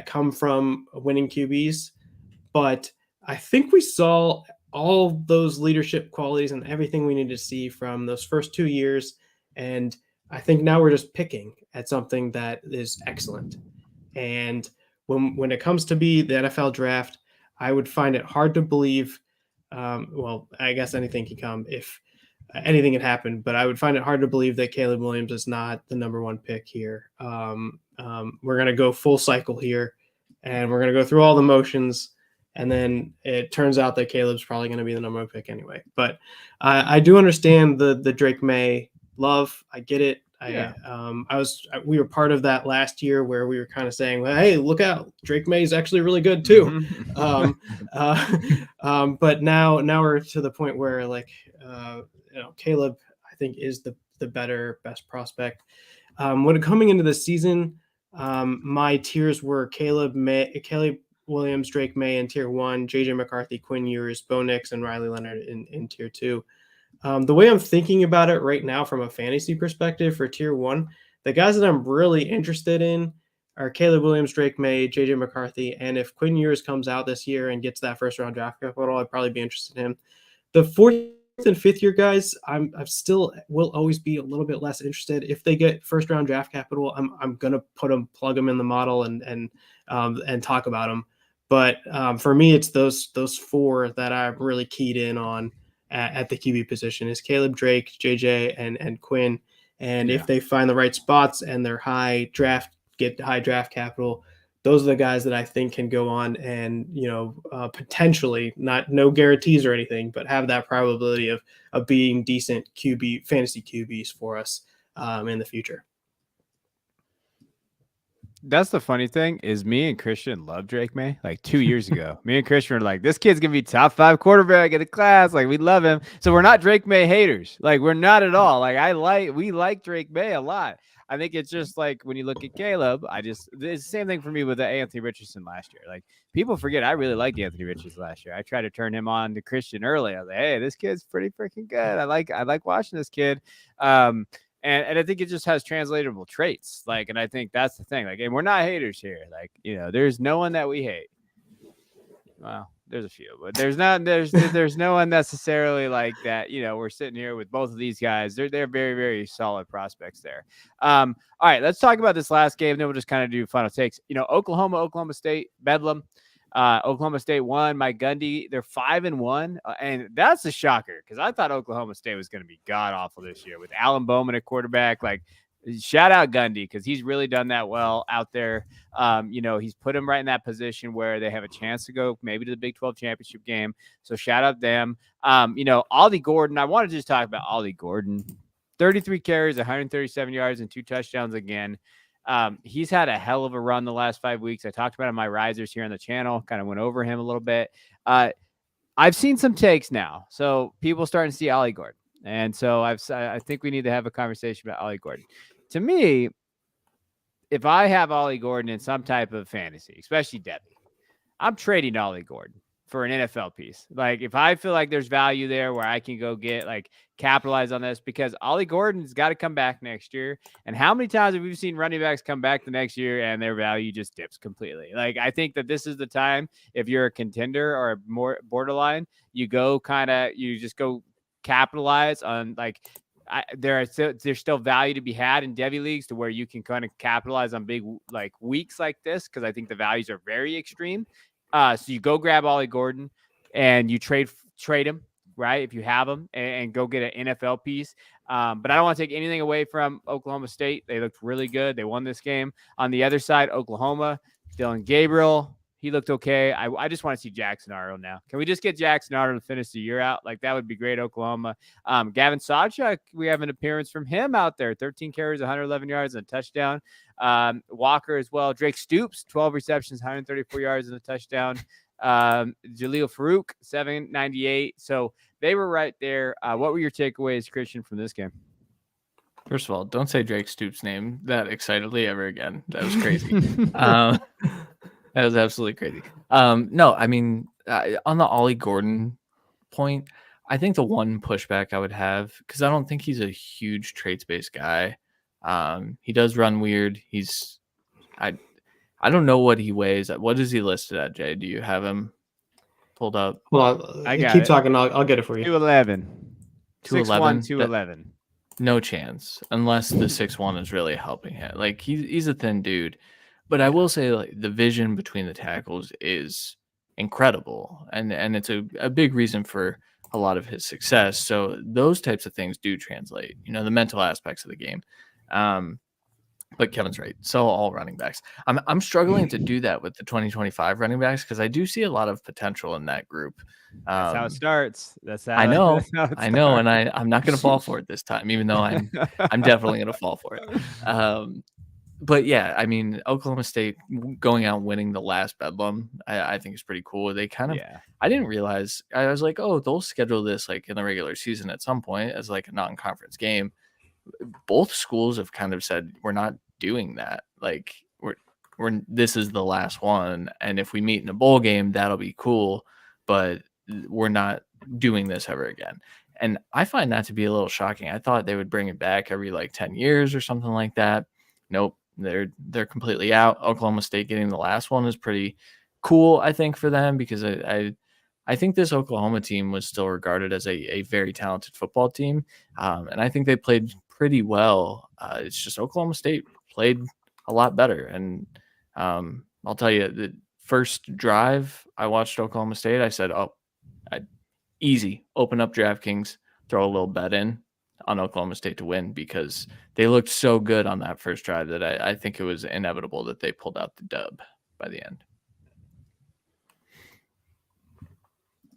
come from winning QBs. But I think we saw all those leadership qualities and everything we need to see from those first 2 years. And I think now we're just picking at something that is excellent. And when it comes to be the NFL draft, I would find it hard to believe. Well, I guess anything can come if anything can happen, but I would find it hard to believe that Caleb Williams is not the number one pick here. We're going to go full cycle here, and we're going to go through all the motions, and then it turns out that Caleb's probably going to be the number one pick anyway. But I do understand the Drake May love. I get it. We were part of that last year where we were kind of saying, well, hey, look out, Drake May is actually really good too. But now we're to the point where Caleb, I think, is the best prospect. When coming into the season, my tiers were Caleb Williams, Drake May in tier 1, JJ McCarthy, Quinn Ewers, Bo Nix, and Riley Leonard in tier 2. The way I'm thinking about it right now from a fantasy perspective for tier 1, the guys that I'm really interested in are Caleb Williams, Drake May, JJ McCarthy, and if Quinn Ewers comes out this year and gets that first round draft capital, I'd probably be interested in him. The 4th and 5th year guys, I'm still will always be a little bit less interested. If they get first round draft capital, I'm gonna plug them in the model and talk about them. But for me, it's those 4 that I'm really keyed in on at the QB position is Caleb, Drake, JJ, and Quinn. And if they find the right spots and they're get high draft capital, those are the guys that I think can go on and, potentially, no guarantees or anything, but have that probability of being decent fantasy QBs for us in the future. That's the funny thing is me and Christian loved Drake May like 2 years ago. Me and Christian were like, this kid's going to be top 5 quarterback in the class. Like, we love him. So we're not Drake May haters. Like, we're not at all. Like, we like Drake May a lot. I think it's just like when you look at Caleb, it's the same thing for me with the Anthony Richardson last year. Like, people forget I really liked Anthony Richardson last year. I tried to turn him on to Christian early. I was like, hey, this kid's pretty freaking good. I like watching this kid. And I think it just has translatable traits. Like, and I think that's the thing. Like, and we're not haters here. Like, there's no one that we hate. Well, there's a few, but there's no one necessarily like that. We're sitting here with both of these guys. They're very, very solid prospects there. All right, let's talk about this last game. Then we'll just kind of do final takes. Oklahoma State, Bedlam. Oklahoma State won. Mike Gundy, they're 5-1, and that's a shocker because I thought Oklahoma State was going to be god awful this year with Alan Bowman at quarterback. Like, shout out Gundy because he's really done that well out there. He's put him right in that position where they have a chance to go maybe to the Big 12 championship game. So shout out them. Ollie Gordon. I want to just talk about Ollie Gordon. 33 carries, 137 yards, and 2 touchdowns again. He's had a hell of a run the last 5 weeks. I talked about him in my risers here on the channel, kind of went over him a little bit. I've seen some takes now. So people starting to see Ollie Gordon. And so I think we need to have a conversation about Ollie Gordon. To me, if I have Ollie Gordon in some type of fantasy, especially Devy, I'm trading Ollie Gordon for an NFL piece. Like, if I feel like there's value there where I can go get, capitalize on this, because Ollie Gordon's got to come back next year. And how many times have we seen running backs come back the next year and their value just dips completely? Like, I think that this is the time, if you're a contender or a more borderline, you just go capitalize on, there's still value to be had in Devy leagues to where you can kind of capitalize on big weeks like this, because I think the values are very extreme. So you go grab Ollie Gordon and you trade him, right? If you have him, and go get an NFL piece. But I don't want to take anything away from Oklahoma State. They looked really good. They won this game. On the other side, Oklahoma, Dylan Gabriel, he looked okay. I just want to see Jackson Arnold now. Can we just get Jackson Arnold to finish the year out? Like, that would be great, Oklahoma. Gavin Sawchuk, we have an appearance from him out there. 13 carries, 111 yards, and a touchdown. Walker as well. Drake Stoops, 12 receptions, 134 yards, and a touchdown. Jaleel Farouk, 798. So they were right there. What were your takeaways, Christian, from this game? First of all, don't say Drake Stoops' name that excitedly ever again. That was crazy. That was absolutely crazy. No, I mean, on the Ollie Gordon point, I think the one pushback I would have, because I don't think he's a huge traits-based guy. He does run weird. I don't know what he weighs. What is he listed at, Jay? Do you have him pulled up? Well, keep talking. I'll get it for you. 211. 211. 211. No chance, unless the 6'1" is really helping him. Like, he's a thin dude. But I will say, like, the vision between the tackles is incredible, and it's a big reason for a lot of his success. So those types of things do translate, the mental aspects of the game. But Kevin's right. So all running backs. I'm struggling to do that with the 2025 running backs because I do see a lot of potential in that group. That's how it starts. That's how, I know, that's how it I know, and starts. I'm not going to fall for it this time, even though I'm definitely going to fall for it. But yeah, I mean, Oklahoma State going out and winning the last Bedlam, I think is pretty cool. They kind of, I didn't realize, I was like, oh, they'll schedule this like in the regular season at some point as like a non-conference game. Both schools have kind of said we're not doing that. Like we're this is the last one, and if we meet in a bowl game, that'll be cool. But we're not doing this ever again. And I find that to be a little shocking. I thought they would bring it back every like 10 years or something like that. Nope, they're completely out. Oklahoma State getting the last one is pretty cool, I think, for them because I think this Oklahoma team was still regarded as a very talented football team, and I think they played pretty well. It's just Oklahoma State played a lot better, and I'll tell you, the first drive I watched Oklahoma State, I said, "Oh, easy. Open up DraftKings, throw a little bet in on Oklahoma State to win," because they looked so good on that first drive that I think it was inevitable that they pulled out the dub by the end.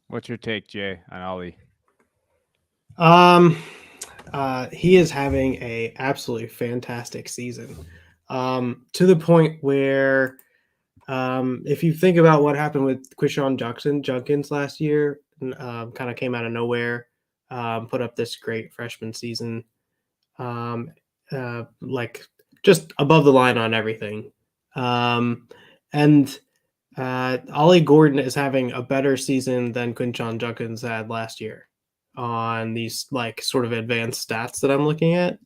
What's your take, Jay, on Ollie? He is having a absolutely fantastic season, to the point where, if you think about what happened with Quishon Junkins last year, kind of came out of nowhere, put up this great freshman season, like just above the line on everything, and Ollie Gordon is having a better season than Quinshon Judkins had last year on these like sort of advanced stats that I'm looking at.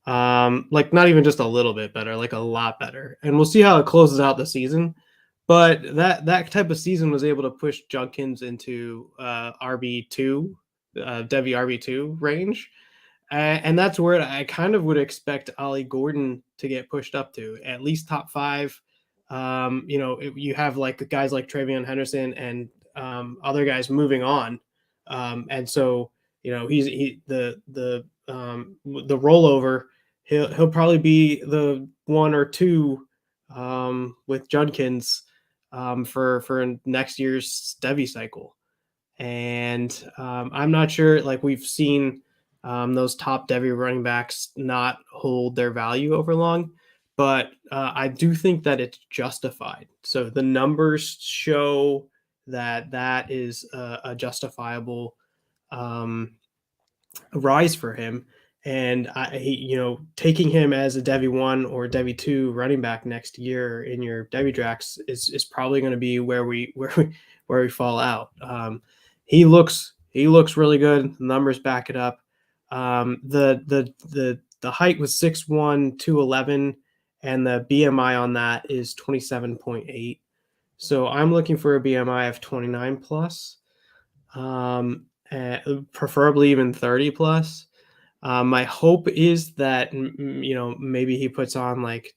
Like not even just a little bit better, like a lot better. And we'll see how it closes out the season. But that type of season was able to push Judkins into RB2, Devy RB2 range. And that's where I kind of would expect Ollie Gordon to get pushed up to, at least top 5. You have like guys like Travion Henderson and other guys moving on, and so the rollover. He'll probably be the 1 or 2 with Judkins for next year's Devy cycle, and I'm not sure. Like we've seen those top Devy running backs not hold their value over long. But I do think that it's justified. So the numbers show that is a justifiable rise for him. And taking him as a Devy 1 or Devy 2 running back next year in your Devy drafts is probably going to be where we fall out. He looks really good. The numbers back it up. The height was 6'1", 211. And the BMI on that is 27.8. So I'm looking for a BMI of 29 plus, preferably even 30 plus. My hope is that, maybe he puts on like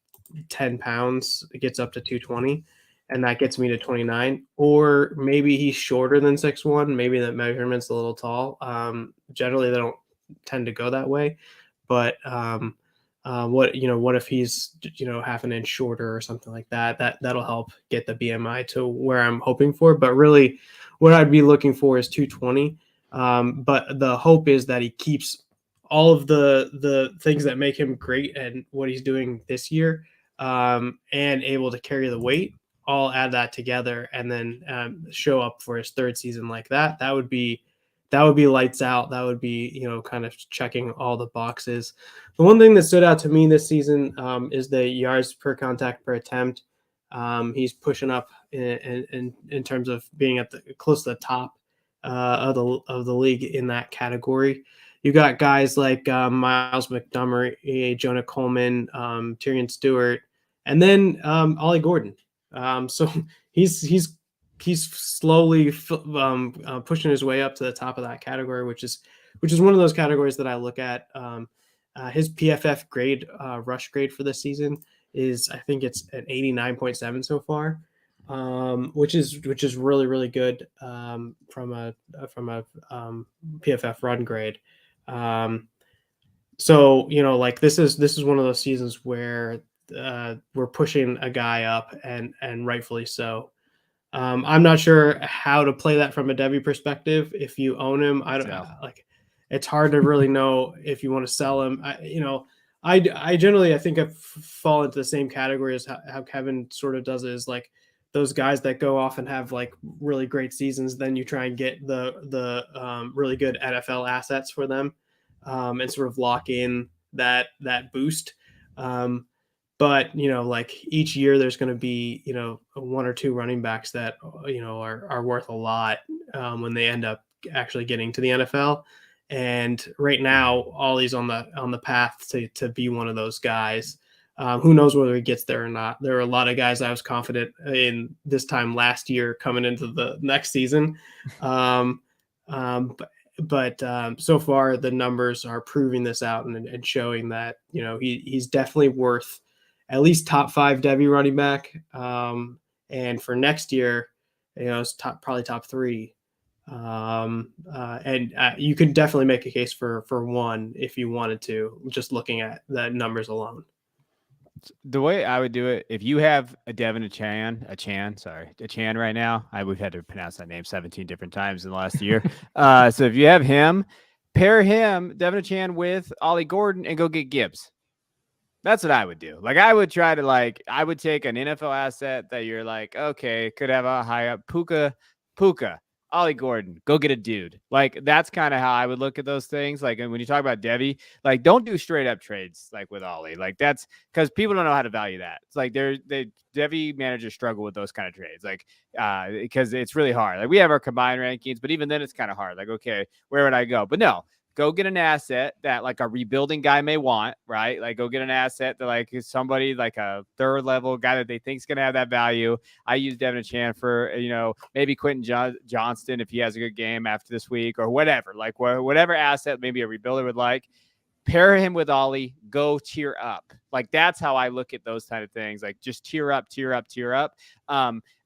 10 pounds, it gets up to 220, and that gets me to 29. Or maybe he's shorter than 6'1". Maybe that measurement's a little tall. Generally, they don't tend to go that way. But what if he's half an inch shorter or something like that? That'll help get the BMI to where I'm hoping for. But really, what I'd be looking for is 220. But the hope is that he keeps all of the things that make him great and what he's doing this year, and able to carry the weight. I'll add that together and then show up for his third season like that. That would be lights out. That would be, kind of checking all the boxes. The one thing that stood out to me this season is the yards per contact per attempt. He's pushing up in terms of being at close to the top of the league in that category. You got guys like Miles Montgomery, Jonah Coleman, Tyrion Stewart, and then Ollie Gordon. So he's slowly pushing his way up to the top of that category, which is one of those categories that I look at. His PFF grade, rush grade for this season is, I think it's an 89.7 so far, which is really, really good from a PFF run grade. So, like this is one of those seasons where we're pushing a guy up, and rightfully so. I'm not sure how to play that from a Devy perspective. If you own him, I don't like. It's hard to really know if you want to sell him. I generally, I think I fall into the same category as how Kevin sort of does it, is like those guys that go off and have like really great seasons. Then you try and get the really good NFL assets for them, and sort of lock in that boost. But like each year there's going to be one or two running backs that are worth a lot when they end up actually getting to the NFL. And right now Ollie's on the path to be one of those guys. Who knows whether he gets there or not. There are a lot of guys I was confident in this time last year coming into the next season. But so far the numbers are proving this out and showing that he's definitely worth at least top 5 Devy running back. And for next year, it's probably top 3. And you could definitely make a case for 1 if you wanted to, just looking at the numbers alone. The way I would do it, if you have a Devin Chan right now, we've had to pronounce that name 17 different times in the last year. So if you have him, pair him, Devin Chan, with Ollie Gordon and go get Gibbs. That's what I would do. Like, I would try to I would take an NFL asset that you're like, okay, could have a high up Puka, Ollie Gordon, go get a dude. Like, that's kind of how I would look at those things. Like, and when you talk about Devy, like, don't do straight up trades like with Ollie. Like, that's because people don't know how to value that. It's like Devy managers struggle with those kind of trades, like because it's really hard. Like, we have our combined rankings, but even then it's kind of hard. Like, okay, where would I go? But no. Go get an asset that like a rebuilding guy may want, right? Like, go get an asset that like is somebody like a third level guy that they think is going to have that value. I use Devin Chan for, maybe Quentin Johnston if he has a good game after this week or whatever, like whatever asset maybe a rebuilder would like. Pair him with Ollie, go tier up. Like, that's how I look at those kind of things. Like, just tier up.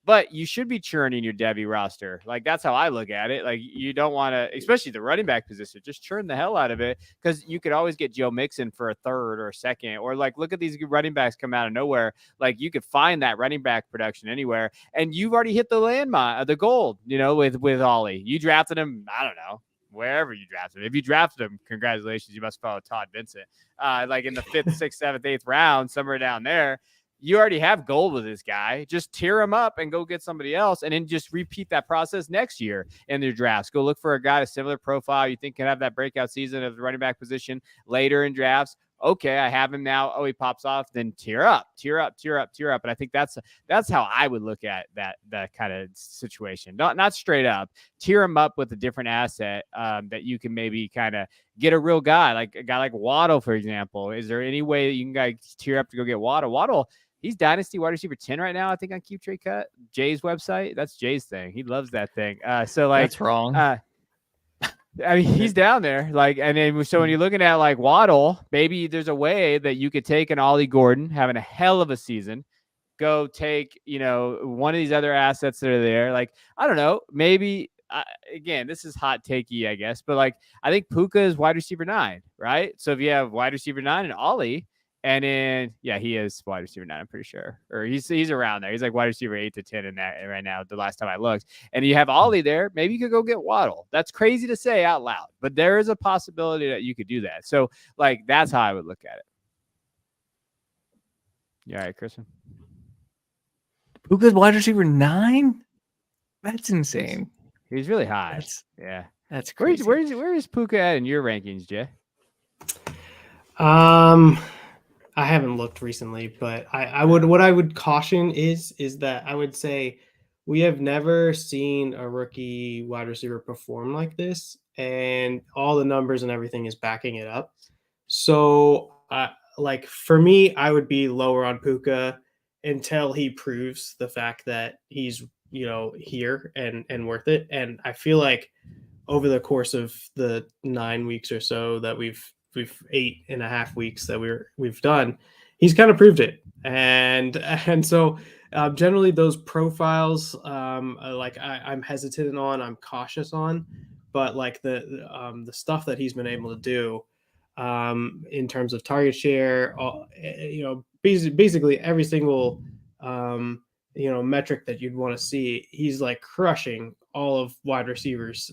But you should be churning your Devy roster. Like, that's how I look at it. Like, you don't want to, especially the running back position, just churn the hell out of it, because you could always get Joe Mixon for a third or a second. Or like, look at these running backs come out of nowhere. Like, you could find that running back production anywhere, and you've already hit the landmine, the gold. With Ollie, you drafted him. I don't know. Wherever you drafted him. If you drafted him, congratulations. You must follow Todd Vincent. Like in the 5th, 6th, 7th, 8th round, somewhere down there. You already have gold with this guy. Just tear him up and go get somebody else, and then just repeat that process next year in your drafts. Go look for a guy, a similar profile you think can have that breakout season of the running back position later in drafts. Okay, I have him now. Oh, he pops off. Then tear up. And I think that's how I would look at that kind of situation. Not straight up. Tear him up with a different asset that you can maybe kind of get a real guy, like a guy like Waddle, for example. Is there any way that you can guys tear up to go get Waddle? Waddle, he's dynasty wide receiver 10 right now, I think, on Keep Trade Cut. Jay's website. That's Jay's thing. He loves that thing. So like, that's wrong. I mean, he's down there. Like, and then so when you're looking at like Waddle, maybe there's a way that you could take an Ollie Gordon having a hell of a season, go take one of these other assets that are there. Like, I don't know, maybe. Again, this is hot takey, I guess, but like, I think Puka is wide receiver 9, right? So if you have wide receiver 9 and Ollie. And then, yeah, he is wide receiver 9, I'm pretty sure. Or he's around there. He's like wide receiver 8 to 10 in that right now, the last time I looked. And you have Ollie there. Maybe you could go get Waddle. That's crazy to say out loud, but there is a possibility that you could do that. So, like, that's how I would look at it. You all right, Kristen? Puka's wide receiver 9? That's insane. He's really high. That's crazy. Where is Puka at in your rankings, Jay? I haven't looked recently, but what I would caution is that I would say we have never seen a rookie wide receiver perform like this, and all the numbers and everything is backing it up. So, like, for me, I would be lower on Puka until he proves the fact that he's here and worth it. And I feel like over the course of the 9 weeks or so that we've 8.5 weeks that we've done, he's kind of proved it. And so generally those profiles, like I'm hesitant on, I'm cautious on, but like the stuff that he's been able to do in terms of target share, basically every single metric that you'd want to see, he's like crushing all of wide receivers,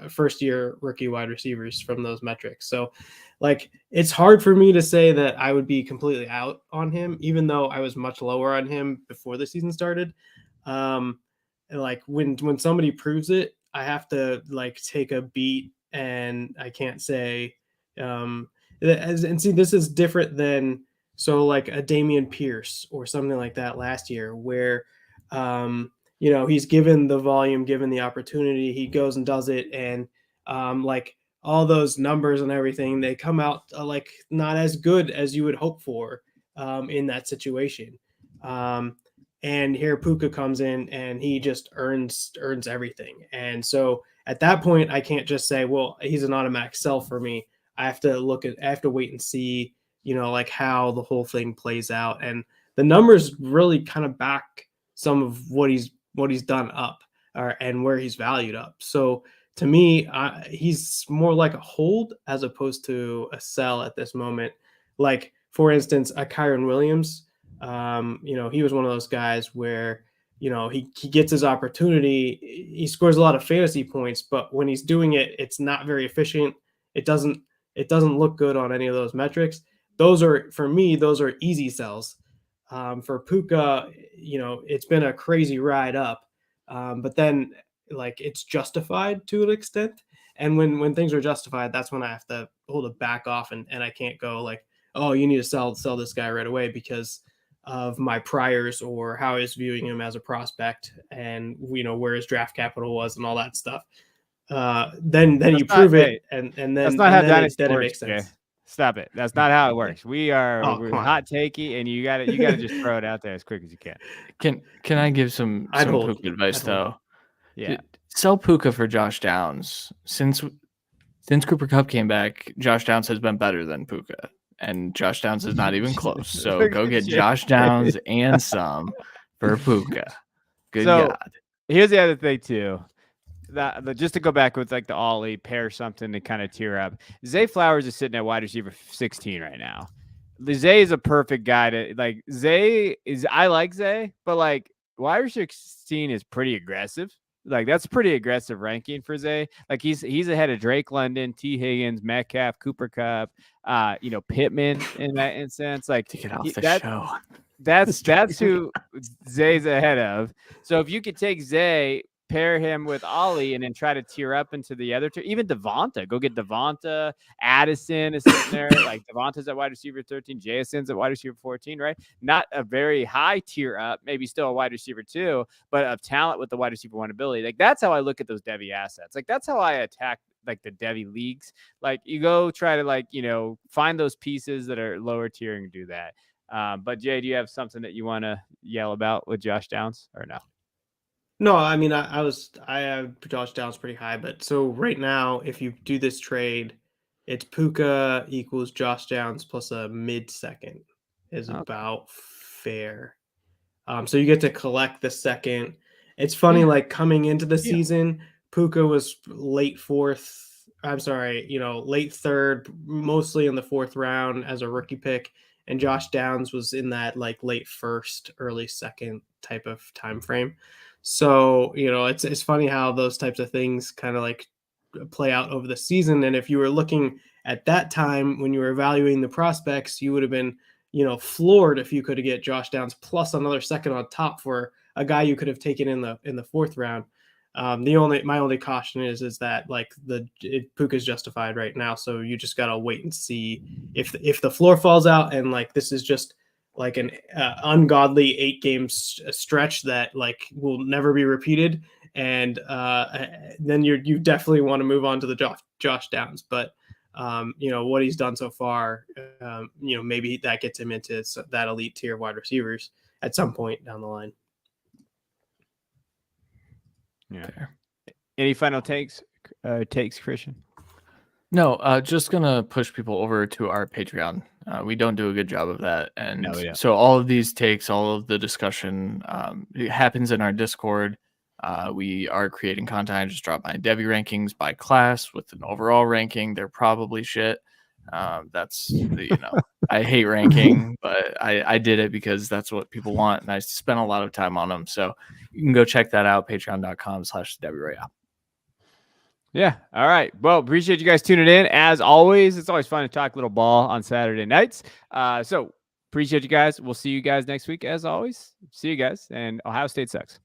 first year rookie wide receivers from those metrics. So like it's hard for me to say that I would be completely out on him, even though I was much lower on him before the season started. And like when somebody proves it, I have to like take a beat, and I can't say and see, this is different than like a Damian Pierce or something like that last year, where he's given the volume, given the opportunity, he goes and does it, and like all those numbers and everything, they come out like not as good as you would hope for in that situation. And here Puka comes in and he just earns everything. And so at that point, I can't just say, well, he's an automatic sell for me. I have to wait and see, like how the whole thing plays out. And the numbers really kind of back some of what he's done up and where he's valued up. So to me, he's more like a hold as opposed to a sell at this moment. Like, for instance, a Kyron Williams, he was one of those guys where, he gets his opportunity, he scores a lot of fantasy points, but when he's doing it, it's not very efficient. It doesn't look good on any of those metrics. For me, those are easy sells. For Puka, it's been a crazy ride up, but then like it's justified to an extent. And when things are justified, that's when I have to hold it back off, and I can't go like, oh, you need to sell this guy right away because of my priors or how I was viewing him as a prospect, and where his draft capital was and all that stuff. Then you prove it, and then that's not how Dynasty it works, makes sense. Jay. Stop it. That's not how it works. We're come on. hot takey, and you gotta just throw it out there as quick as you can. Can I give some Puka advice though? Yeah. Sell Puka for Josh Downs. Since Cooper Kupp came back, Josh Downs has been better than Puka, and Josh Downs is not even close. So go get Josh Downs and some for Puka. Good God. Here's the other thing too. Just to go back with like the Ollie, pair something to kind of tear up. Zay Flowers is sitting at wide receiver 16 right now. Zay is a perfect guy to like. I like Zay, but like wide receiver 16 is pretty aggressive. Like that's pretty aggressive ranking for Zay. Like he's ahead of Drake London, T. Higgins, Metcalf, Cooper Kupp, Pittman in that instance. Like to get off the show. That's who Zay's ahead of. So if you could take Zay, pair him with Ollie, and then try to tier up into the other two, even Devonta. Go get Devonta. Addison is sitting there. Like Devonta's at wide receiver 13. Jason's at wide receiver 14, right? Not a very high tier up, maybe still a wide receiver 2, but of talent with the wide receiver 1 ability. Like that's how I look at those Devy assets. Like that's how I attack like the Devy leagues. Like you go try to find those pieces that are lower tier and do that. But Jay, do you have something that you want to yell about with Josh Downs or no? No, I mean, I have Josh Downs pretty high, but so right now, if you do this trade, it's Puka equals Josh Downs plus a mid-second is about fair. So you get to collect the second. It's funny, like coming into the season, Puka was late third, mostly in the 4th round as a rookie pick, and Josh Downs was in that like late first, early second type of time frame. So, it's funny how those types of things kind of like play out over the season. And if you were looking at that time when you were evaluating the prospects, you would have been, floored if you could get Josh Downs plus another second on top for a guy you could have taken in the 4th round. My only caution is that like Puka's justified right now, so you just gotta wait and see if the floor falls out, and like this is just like an ungodly 8-game stretch that like will never be repeated, and then you definitely want to move on to the Josh Downs. But what he's done so far, maybe that gets him into that elite tier of wide receivers at some point down the line. Yeah. Fair. Any final takes, Christian? No, just gonna push people over to our Patreon. We don't do a good job of that, and No, we don't. so all of these takes, all of the discussion, it happens in our Discord. We are creating content. I just dropped my Devy rankings by class with an overall ranking. They're probably shit. That's I hate ranking, but I did it because that's what people want, and I spent a lot of time on them. So you can go check that out, patreon.com/Devy Royale. Yeah. All right. Well, appreciate you guys tuning in. As always, it's always fun to talk little ball on Saturday nights. So appreciate you guys. We'll see you guys next week. As always, see you guys. And Ohio State sucks.